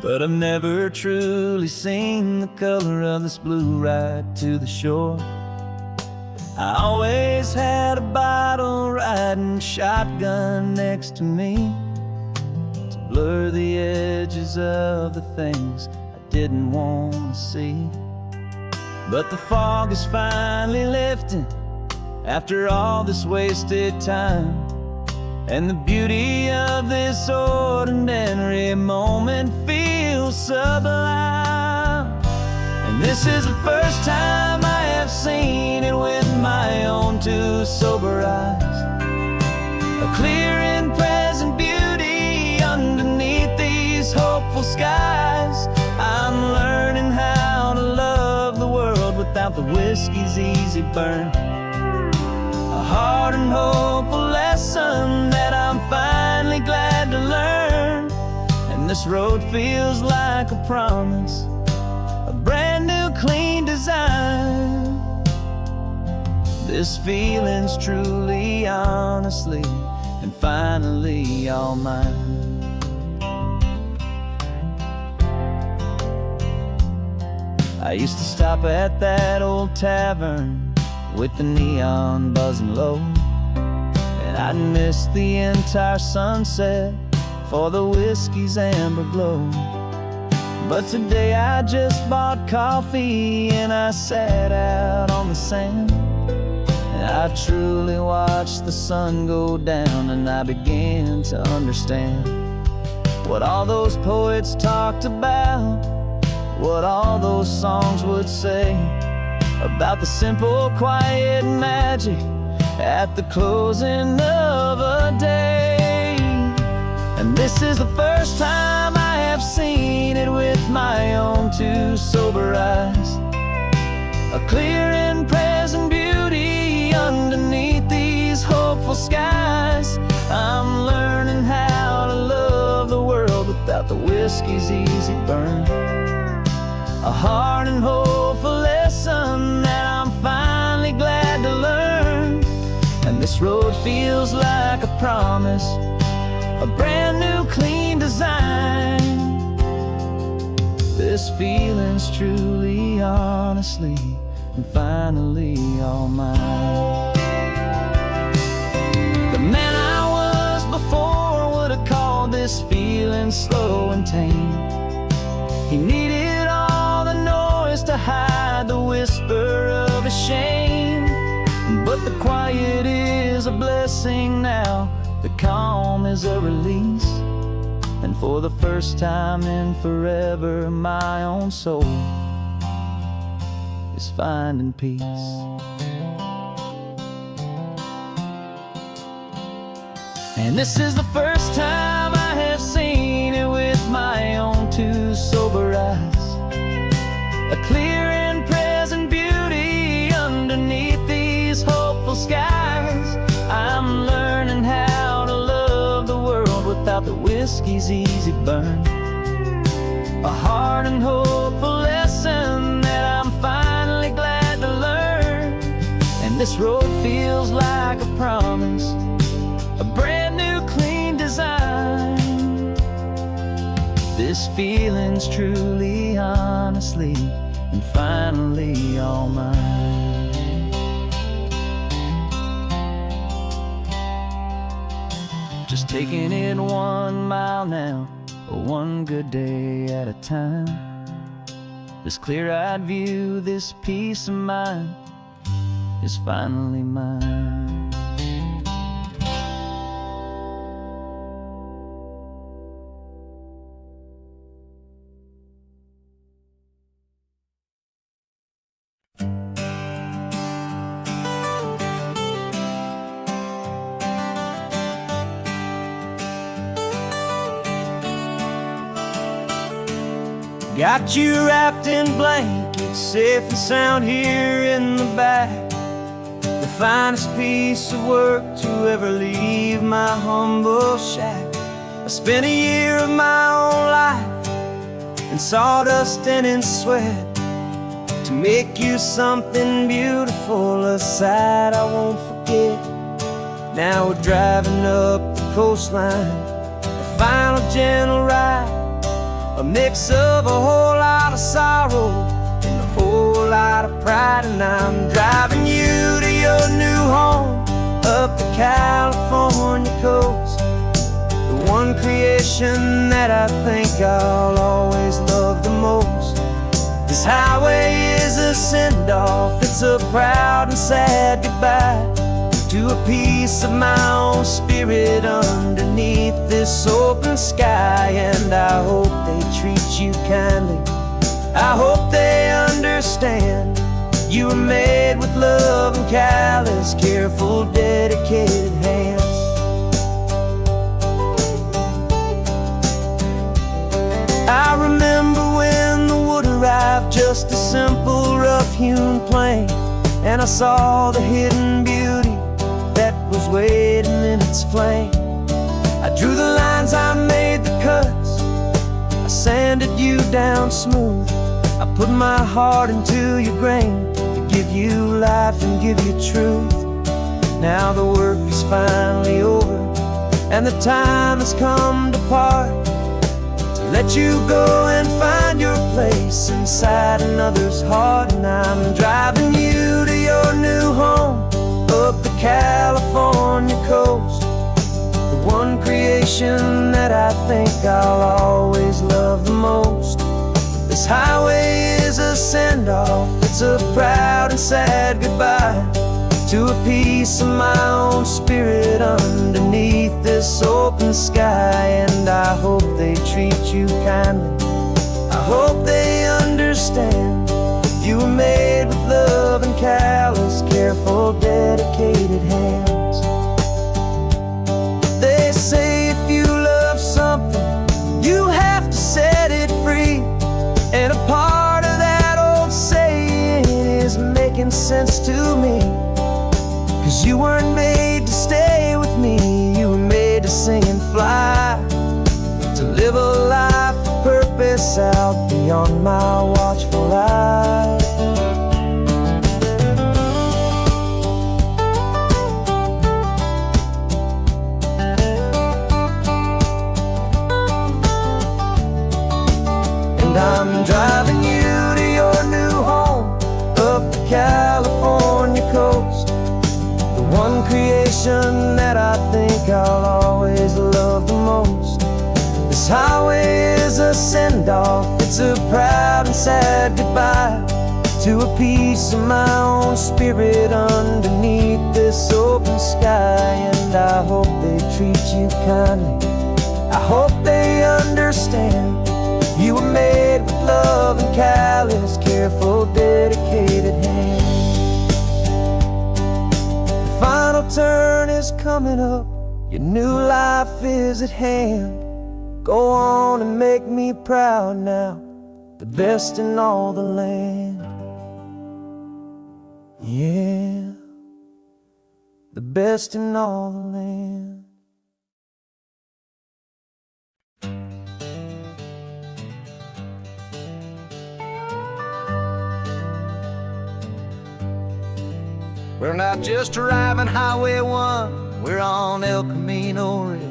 but I've never truly seen the color of this blue right to the shore. I always had a bottle riding shotgun next to me to blur the edges of the things I didn't want to see. But the fog is finally lifting after all this wasted time, and the beauty of this ordinary moment feels sublime. And this is the first time I have seen it with my own two sober eyes, a clear and present beauty underneath these hopeful skies. I'm learning how to love the world without the whiskey's easy burn, a hard and hopeful lesson that I'm finally glad to learn. And this road feels like a promise, a brand new clean design. This feeling's truly, honestly, and finally all mine. I used to stop at that old tavern with the neon buzzing low, and I'd miss the entire sunset for the whiskey's amber glow. But today I just bought coffee and I sat out on the sand, I truly watched the sun go down, and I began to understand what all those poets talked about, what all those songs would say about the simple, quiet magic at the closing of a day. And this is the first time I have seen it with my own two sober eyes, a clear and present beauty underneath these hopeful skies. I'm learning how to love the world without the whiskey's easy burn, a hard and hopeful lesson that I'm finally glad to learn. And this road feels like a promise, a brand new clean design. This feeling's truly, honestly, and finally all mine. The man I was before would have called this feeling slow and tame. He needed all the noise to hide the whisper of his shame. But the quiet is a blessing now, the calm is a release. And for the first time in forever, my own soul is finding peace. And this is the first time I have seen it with my own two sober eyes, a clear and present beauty underneath these hopeful skies. I'm learning how to love the world without the whiskey's easy burn, a hard and hopeful lesson that I'm finally glad to learn. And this road feels like a promise, a brand new clean design. This feeling's truly, honestly, and finally all mine. Just taking it 1 mile now, one good day at a time. This clear-eyed view, this peace of mind is finally mine. Got you wrapped in blankets, safe and sound here in the back. The finest piece of work to ever leave my humble shack. I spent a year of my own life in sawdust and in sweat to make you something beautiful, a sight I won't forget. Now we're driving up the coastline, a final gentle ride, a mix of a whole lot of sorrow and a whole lot of pride. And I'm driving you to your new home up the California coast, the one creation that I think I'll always love the most. This highway is a send-off, it's a proud and sad goodbye to a piece of my own spirit underneath this open sky. And I hope they treat you kindly, I hope they understand you were made with love and callous, careful, dedicated hands. I remember when the wood arrived, just a simple rough-hewn plank, and I saw the hidden beauty that was waiting in its flame. I drew the lines, I made the cuts, I sanded you down smooth. I put my heart into your grain to give you life and give you truth. Now the work is finally over, and the time has come to part, to let you go and find your place inside another's heart. And I'm driving you to your new home up the California coast, the one creation that I think I'll always love the most. This highway is a send-off, it's a proud and sad goodbye to a piece of my own spirit underneath this open sky. And I hope they treat you kindly, I hope they understand you were made with love and callous, careful, dedicated hands. They say if you love something, you have to set it free. And a part of that old saying is making sense to me. 'Cause you weren't made to stay with me, you were made to sing and fly, to live a life of purpose out beyond my watchful eye. And I'm driving you to your new home up the California coast, the one creation that I think I'll always love the most. This highway is a send-off, it's a proud and sad goodbye to a piece of my own spirit underneath this open sky. And I hope they treat you kindly, I hope they understand you were made with love and callous, careful, dedicated hands. The final turn is coming up, your new life is at hand. Go on and make me proud now, the best in all the land. Yeah, the best in all the land. We're not just driving Highway 1, we're on El Camino Real,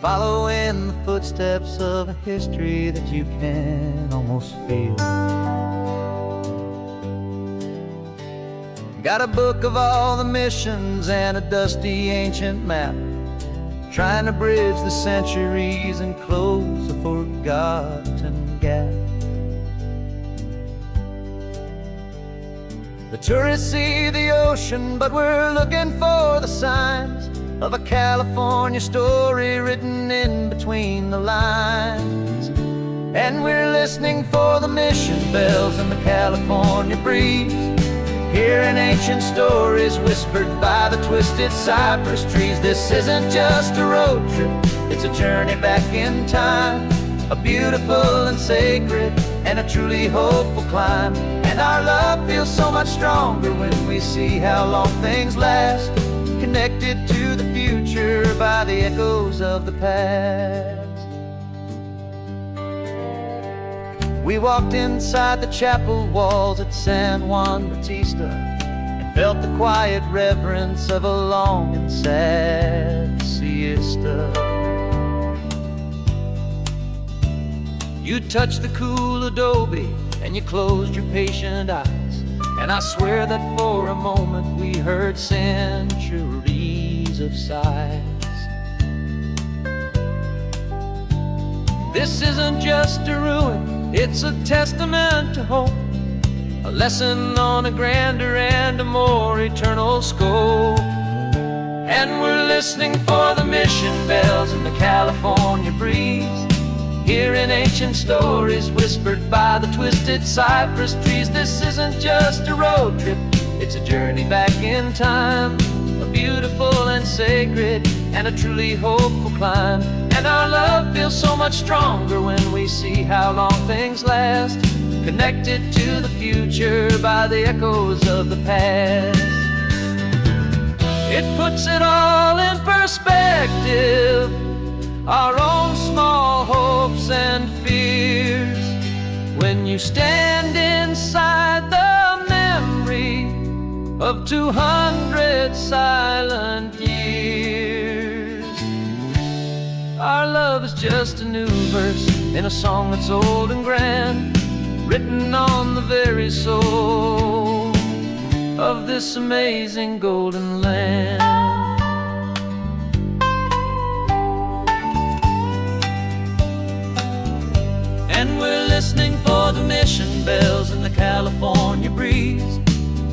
following the footsteps of a history that you can almost feel. Got a book of all the missions and a dusty ancient map, trying to bridge the centuries and close a forgotten gap. The tourists see the ocean, but we're looking for the signs of a California story written in between the lines. And we're listening for the mission bells and the California breeze, hearing ancient stories whispered by the twisted cypress trees. This isn't just a road trip, it's a journey back in time, a beautiful and sacred and a truly hopeful climb. And our love feels so much stronger when we see how long things last, connected to the future by the echoes of the past. We walked inside the chapel walls at San Juan Bautista and felt the quiet reverence of a long and sad siesta. You touched the cool adobe and you closed your patient eyes, and I swear that for a moment we heard centuries of sighs. This isn't just a ruin, it's a testament to hope, a lesson on a grander and a more eternal scope. And we're listening for the mission bells in the California breeze, hearing ancient stories whispered by the twisted cypress trees. This isn't just a road trip, it's a journey back in time, a beautiful and sacred and a truly hopeful climb. And our love feels so much stronger when we see how long things last, connected to the future by the echoes of the past. It puts it all in perspective, our own small hopes and fears, when you stand inside the memory of 200 silent years. Our love is just a new verse in a song that's old and grand, written on the very soul of this amazing golden land. And we're listening for the mission bells in the California breeze,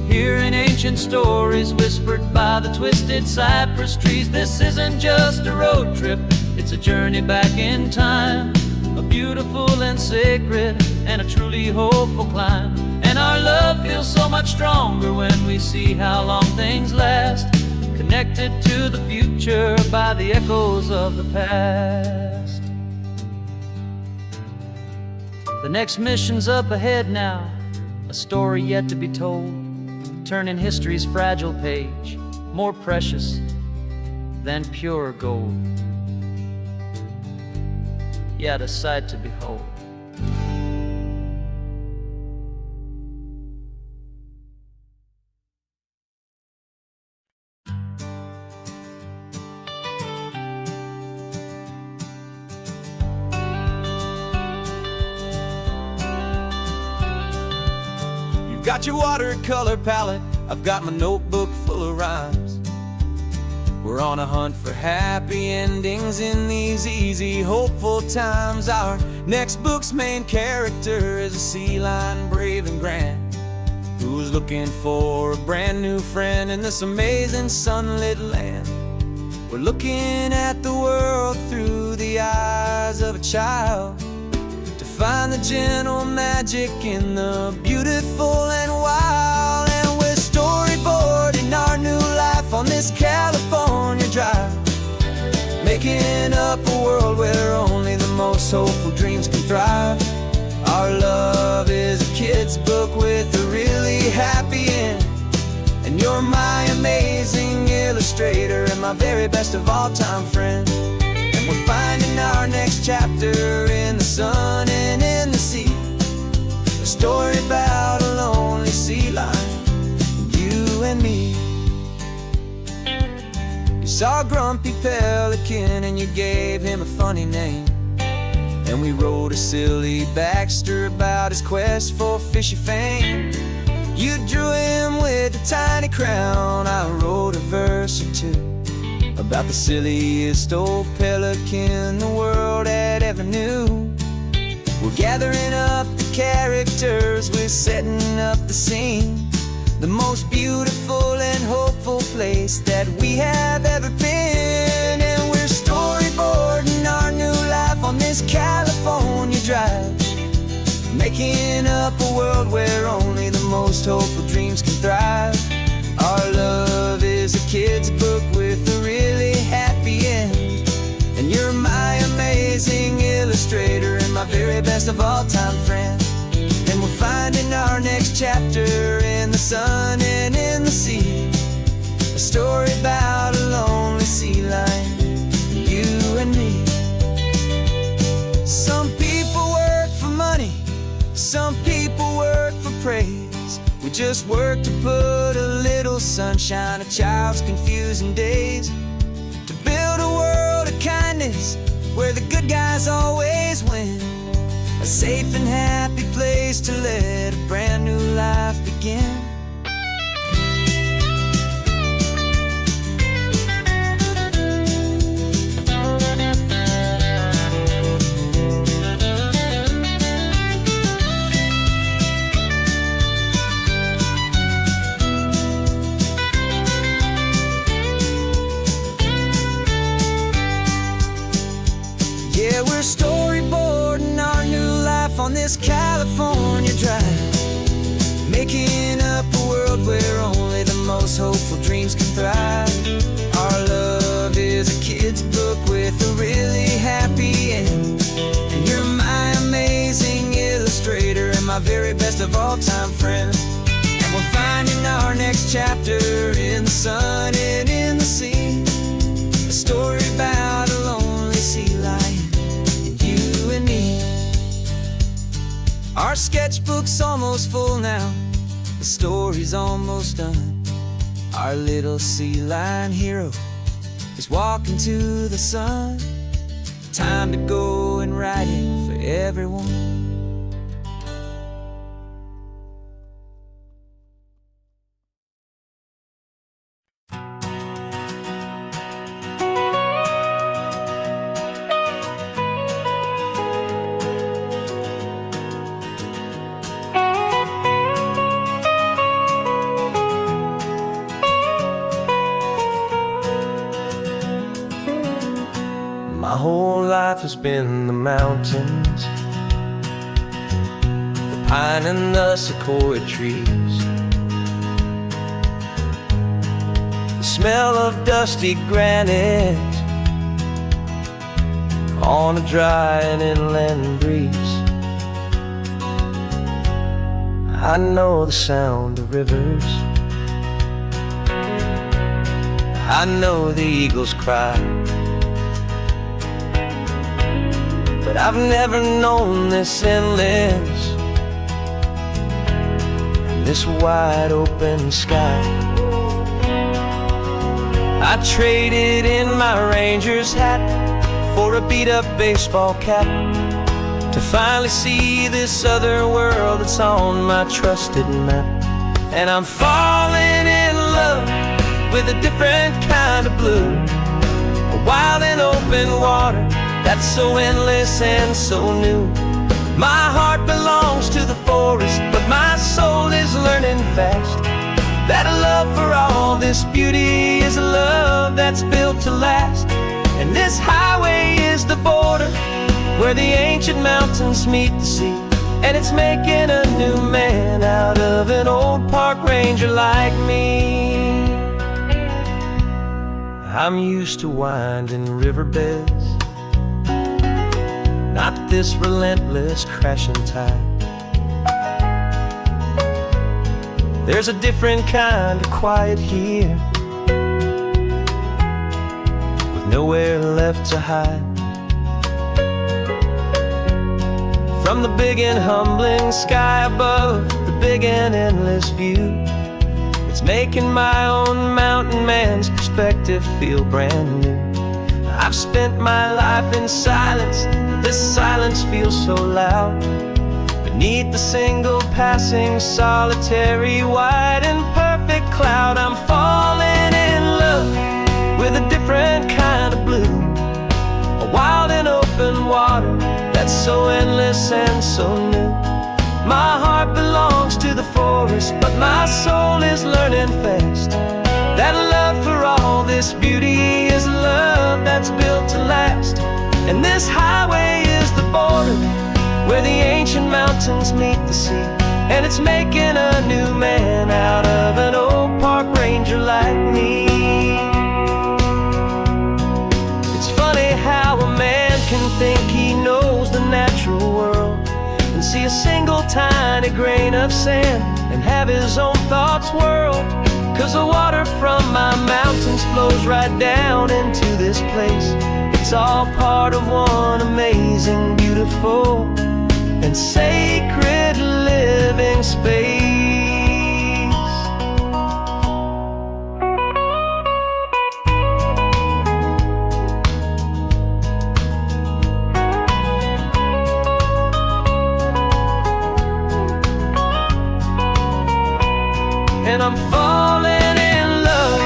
hearing ancient ancient stories whispered by the twisted cypress trees. This isn't just a road trip, it's a journey back in time, a beautiful and sacred and a truly hopeful climb. And our love feels so much stronger when we see how long things last, connected to the future by the echoes of the past. The next mission's up ahead now, a story yet to be told, turning history's fragile page more precious than pure gold. Yet a sight to behold. Got your watercolor palette, I've got my notebook full of rhymes. We're on a hunt for happy endings in these easy, hopeful times. Our next book's main character is a sea lion, brave and grand, who's looking for a brand new friend in this amazing sunlit land. We're looking at the world through the eyes of a child, find the gentle magic in the beautiful and wild. And we're storyboarding our new life on this California drive, making up a world where only the most hopeful dreams can thrive. Our love is a kid's book with a really happy end, and you're my amazing illustrator and my very best of all time friend. We're finding our next chapter in the sun and in the sea, a story about a lonely sea lion, you and me. You saw a grumpy pelican and you gave him a funny name, and we wrote a silly Baxter about his quest for fishy fame. You drew him with a tiny crown, I wrote a verse or two about the silliest old pelican the world had ever knew. We're gathering up the characters, we're setting up the scene, the most beautiful and hopeful place that we have ever been. And we're storyboarding our new life on this California drive, making up a world where only the most hopeful dreams can thrive. Our love is a kid's book with a really happy end, and you're my amazing illustrator and my very best of all time friend. And we're finding our next chapter in the sun and in the sea, a story about a lonely sea lion, you and me. Some people work for money, some people work for praise. We just work to put a little sunshine in a child's confusing days, to build a world of kindness where the good guys always win, a safe and happy place to let a brand new life begin. Yeah, we're storyboarding our new life on this California drive, making up a world where only the most hopeful dreams can thrive. Our love is a kid's book with a really happy end, and you're my amazing illustrator and my very best of all time friend. And we're finding our next chapter in the sun and in the sea, a story about a lonely sea lion, you and me. Our sketchbook's almost full now, the story's almost done. Our little sea lion hero is walking to the sun. Time to go and write it for everyone. whole life has been the mountains, the pine and the sequoia trees, the smell of dusty granite on a dry and inland breeze. I know the sound of rivers, I know the eagles cry, but I've never known this endless and this wide open sky. I traded in my ranger's hat for a beat-up baseball cap to finally see this other world that's on my trusted map. And I'm falling in love with a different kind of blue, a wild and open water that's so endless and so new. My heart belongs to the forest, but my soul is learning fast that a love for all this beauty is a love that's built to last. And this highway is the border where the ancient mountains meet the sea, and it's making a new man out of an old park ranger like me. I'm used to winding riverbeds, not this relentless crashing tide. There's a different kind of quiet here, with nowhere left to hide. From the big and humbling sky above, the big and endless view, it's making my own mountain man's perspective feel brand new. I've spent my life in silence, this silence feels so loud. Beneath the single passing solitary white and perfect cloud, I'm falling in love with a different kind of blue, a wild and open water that's so endless and so new. My heart belongs to the forest, but my soul is learning fast that a love for all this beauty is a love that's built to last. And this highway is the border where the ancient mountains meet the sea, and it's making a new man out of an old park ranger like me. It's funny how a man can think he knows the natural world and see a single tiny grain of sand and have his own thoughts whirled. 'Cause the water from my mountains flows right down into this place. It's all part of one amazing, beautiful, and sacred living space. And I'm falling in love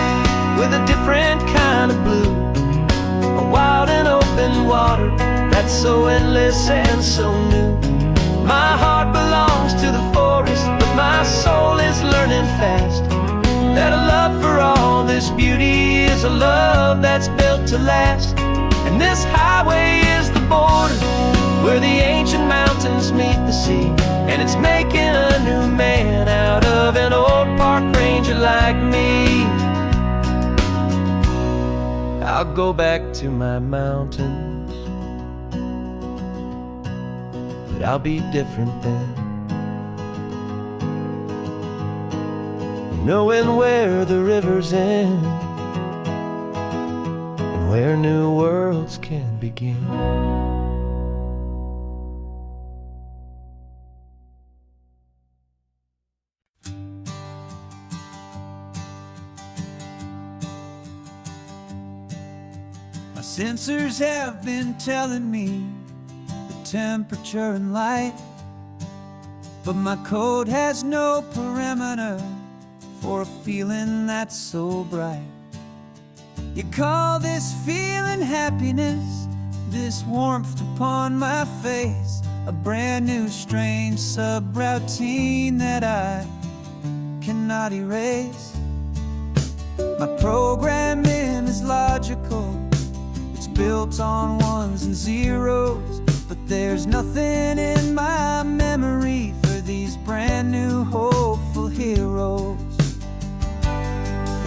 with a different kind of blue, a wild and open water that's so endless and so new. My heart belongs to the forest, but my soul is learning fast that a love for all this beauty is a love that's built to last. And this highway is the border where the ancient mountains meet the sea, and it's making a new man out of an old park ranger like me. I'll go back to my mountains, but I'll be different then, knowing where the rivers end and where new worlds can begin. My sensors have been telling me the temperature and light, but my code has no perimeter for a feeling that's so bright. You call this feeling happiness, this warmth upon my face, a brand new strange subroutine that I cannot erase. My programming is logical, it's built on ones and zeros, but there's nothing in my memory for these brand new hopeful heroes.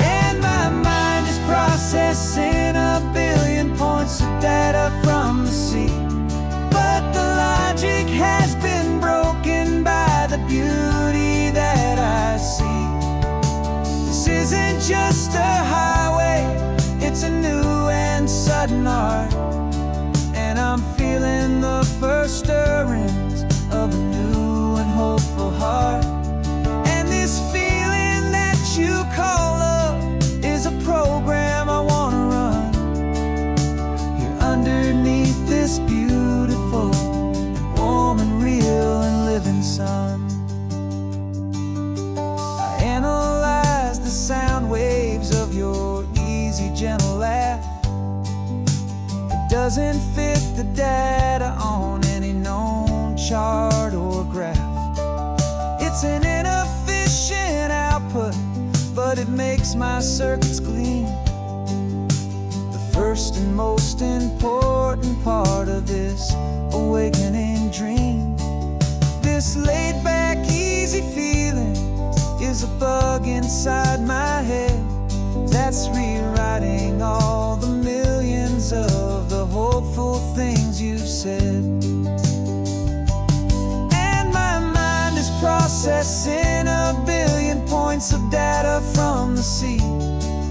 And my mind is processing a billion points of data from the sea, but the logic has been broken by the beauty that I see. This isn't just a highway, it's a new and sudden art, and I'm feeling the first stirrings of a new and hopeful heart. And this feeling that you call love is a program I wanna run here underneath this beautiful, warm and real and living sun. I analyze the sound waves of your easy, gentle laugh. It doesn't fit the data on any known chart or graph. It's an inefficient output, but it makes my circuits gleam. The first and most important part of this awakening dream. This laid-back, easy feeling is a bug inside my head that's rewriting all the millions of the hopeful things you've said. And my mind is processing a billion points of data from the sea,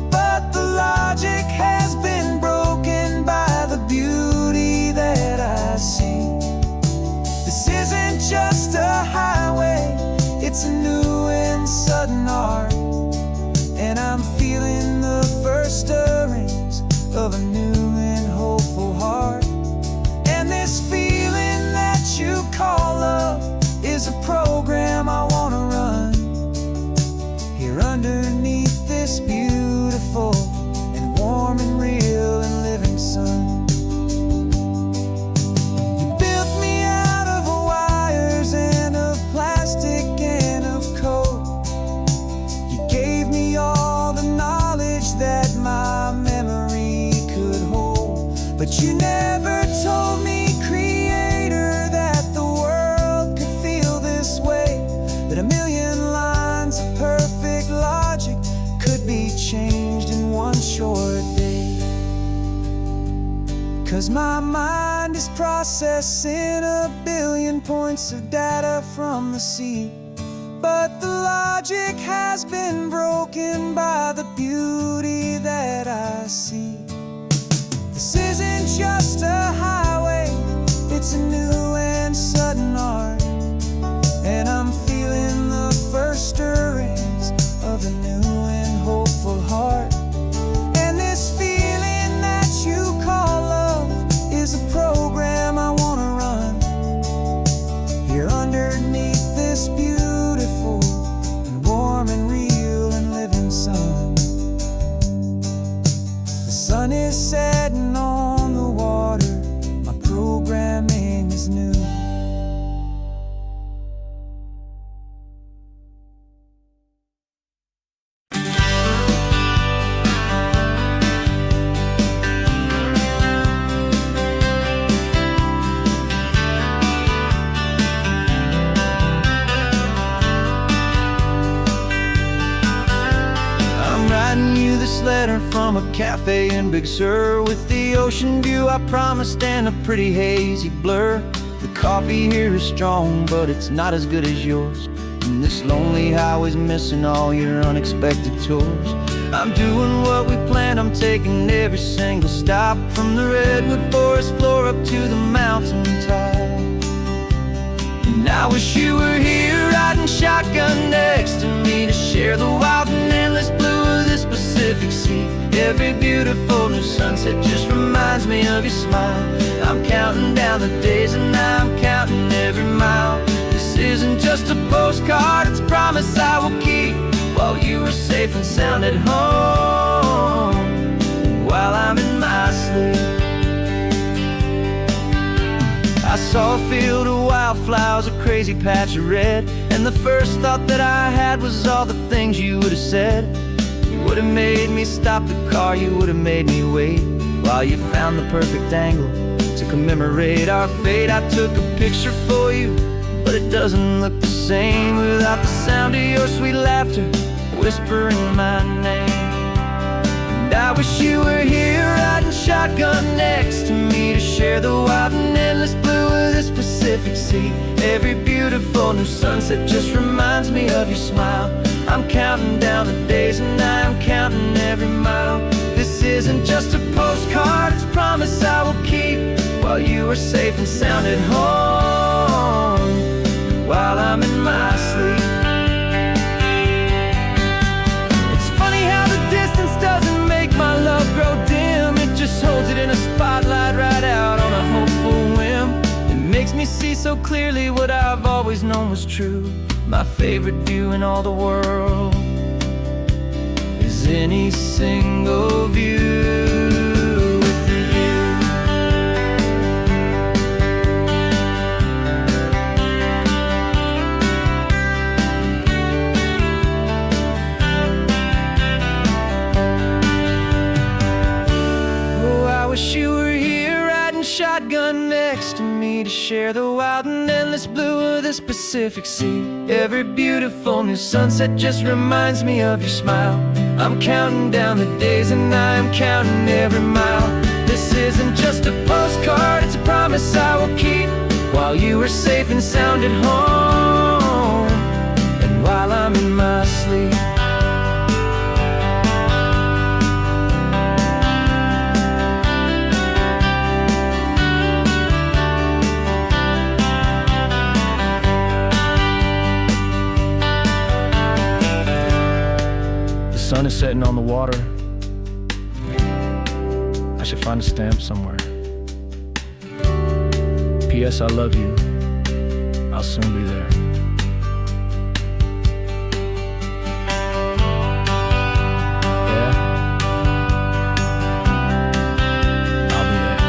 but the logic has been broken by the beauty that I see. This isn't just a highway, it's a new and sudden art, and I'm feeling the first stirrings of a new and hopeful heart. And this feeling that you call love is a program I wanna run here underneath this beautiful and warm and real and living sun. You built me out of wires and of plastic and of code. You gave me all the knowledge that my memory could hold, but you never told me, Creator, that the world could feel this way, that a million lines of perfect logic could be changed in one short day. 'Cause my mind is processing a billion points of data from the sea, but the logic has been broken by the beauty that I see. This isn't just a highway, it's a new and sudden art, and I'm feeling the first stirrings of a new and hopeful heart. And this feeling that you call love is a program I wanna run here underneath this beautiful and warm and real and living sun. The sun is setting on the water, my programming is new. Letter from a cafe in Big Sur, with the ocean view I promised and a pretty hazy blur. The coffee here is strong, but it's not as good as yours, and this lonely highway's missing all your unexpected tours. I'm doing what we planned, I'm taking every single stop, from the redwood forest floor up to the mountain top. And I wish you were here riding shotgun next to me, to share the wild and endless blue of this Pacific Sea. Every beautiful new sunset just reminds me of your smile. I'm counting down the days and I'm counting every mile. This isn't just a postcard, it's a promise I will keep, while you are safe and sound at home, while I'm in my sleep. I saw a field of wildflowers, a crazy patch of red, and the first thought that I had was all the things you would have said. You would have made me stop the car, you would have made me wait. While you found the perfect angle to commemorate our fate, I took a picture for you, but it doesn't look the same without the sound of your sweet laughter whispering my name. And I wish you were here riding shotgun next to me to share the wild and endless blue of this Pacific Sea. Every beautiful new sunset just reminds me of your smile. I'm counting down the days and I am counting every mile. This isn't just a postcard, it's a promise I will keep, while you are safe and sound at home, while I'm in my sleep. It's funny how the distance doesn't make my love grow dim. It just holds it in a spotlight right out on a hopeful whim. It makes me see so clearly what I've always known was true. My favorite view in all the world is any single view with you. Oh, I wish you were here riding shotgun next to me to share the wild and endless blue of this Pacific Sea. Every beautiful new sunset just reminds me of your smile. I'm counting down the days and I am counting every mile. This isn't just a postcard, it's a promise I will keep, while you are safe and sound at home, and while I'm in my sleep. The sun is setting on the water. I should find a stamp somewhere. P.S. I love you. I'll soon be there. Yeah? I'll be there.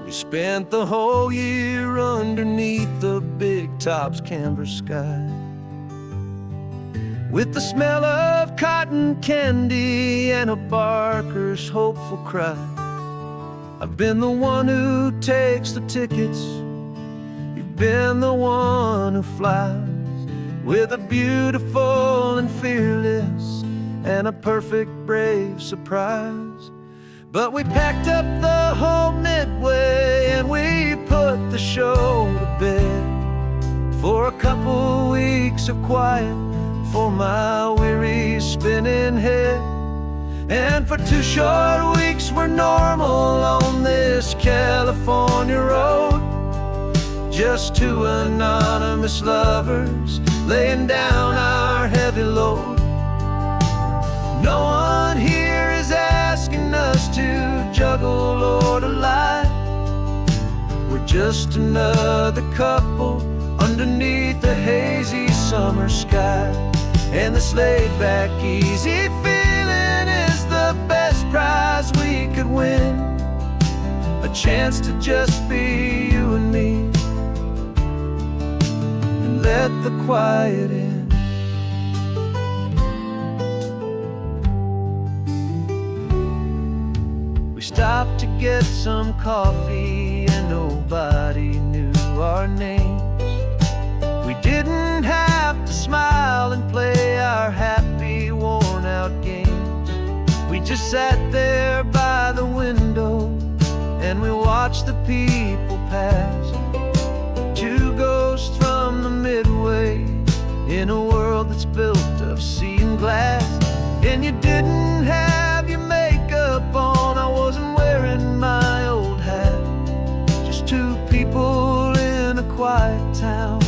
We spent the whole year underneath the big top's canvas sky, with the smell of cotton candy and a barker's hopeful cry. I've been the one who takes the tickets, you've been the one who flies, with a beautiful and fearless and a perfect brave surprise. But we packed up the whole Midway and we put the show to bed, for a couple weeks of quiet for my weary spinning head. And for 2 short weeks we're normal on this California road, just 2 anonymous lovers laying down our heavy load. No one here is asking us to juggle or to lie. We're just another couple underneath a hazy summer sky. And this laid-back, easy feeling is the best prize we could win, a chance to just be you and me, and let the quiet in. We stopped to get some coffee and nobody knew our names. We didn't have to smile and play our happy, worn-out games. We just sat there by the window and we watched the people pass, 2 ghosts from the Midway in a world that's built of sea and glass. And you didn't have your makeup on, I wasn't wearing my old hat, just 2 people in a quiet town,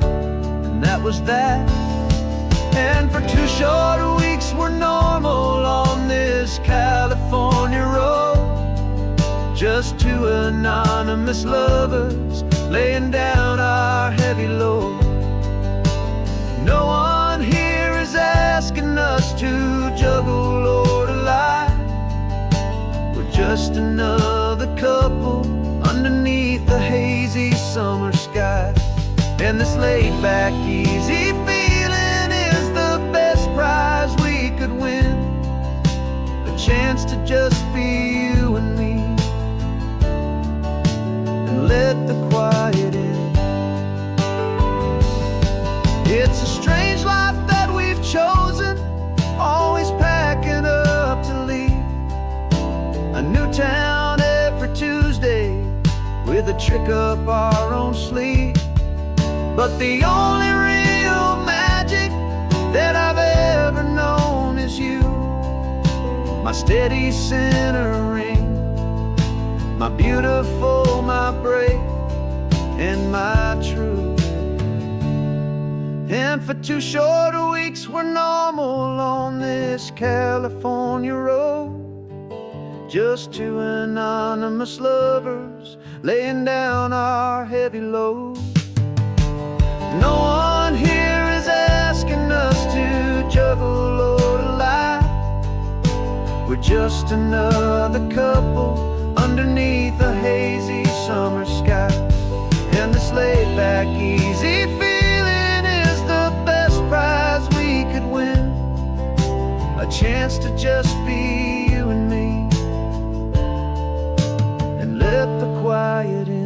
and that was that. And for 2 short weeks we're normal on this California road, just 2 anonymous lovers laying down our heavy load. No one here is asking us to And this laid back, easy feeling is the best prize we could win. A chance to just be you and me, and let the quiet in. It's a strange life that we've chosen, always packing up to leave. A new town every Tuesday, with a trick up our own sleeve. But the only real magic that I've ever known is you, my steady centering, my beautiful, my brave, and my true. And for 2 short weeks we're normal on this California road, just 2 anonymous lovers laying down our heavy load. No one here is asking us to juggle or to lie. We're just another couple underneath a hazy summer sky. And this laid back, easy feeling is the best prize we could win. A chance to just be you and me, and let the quiet in.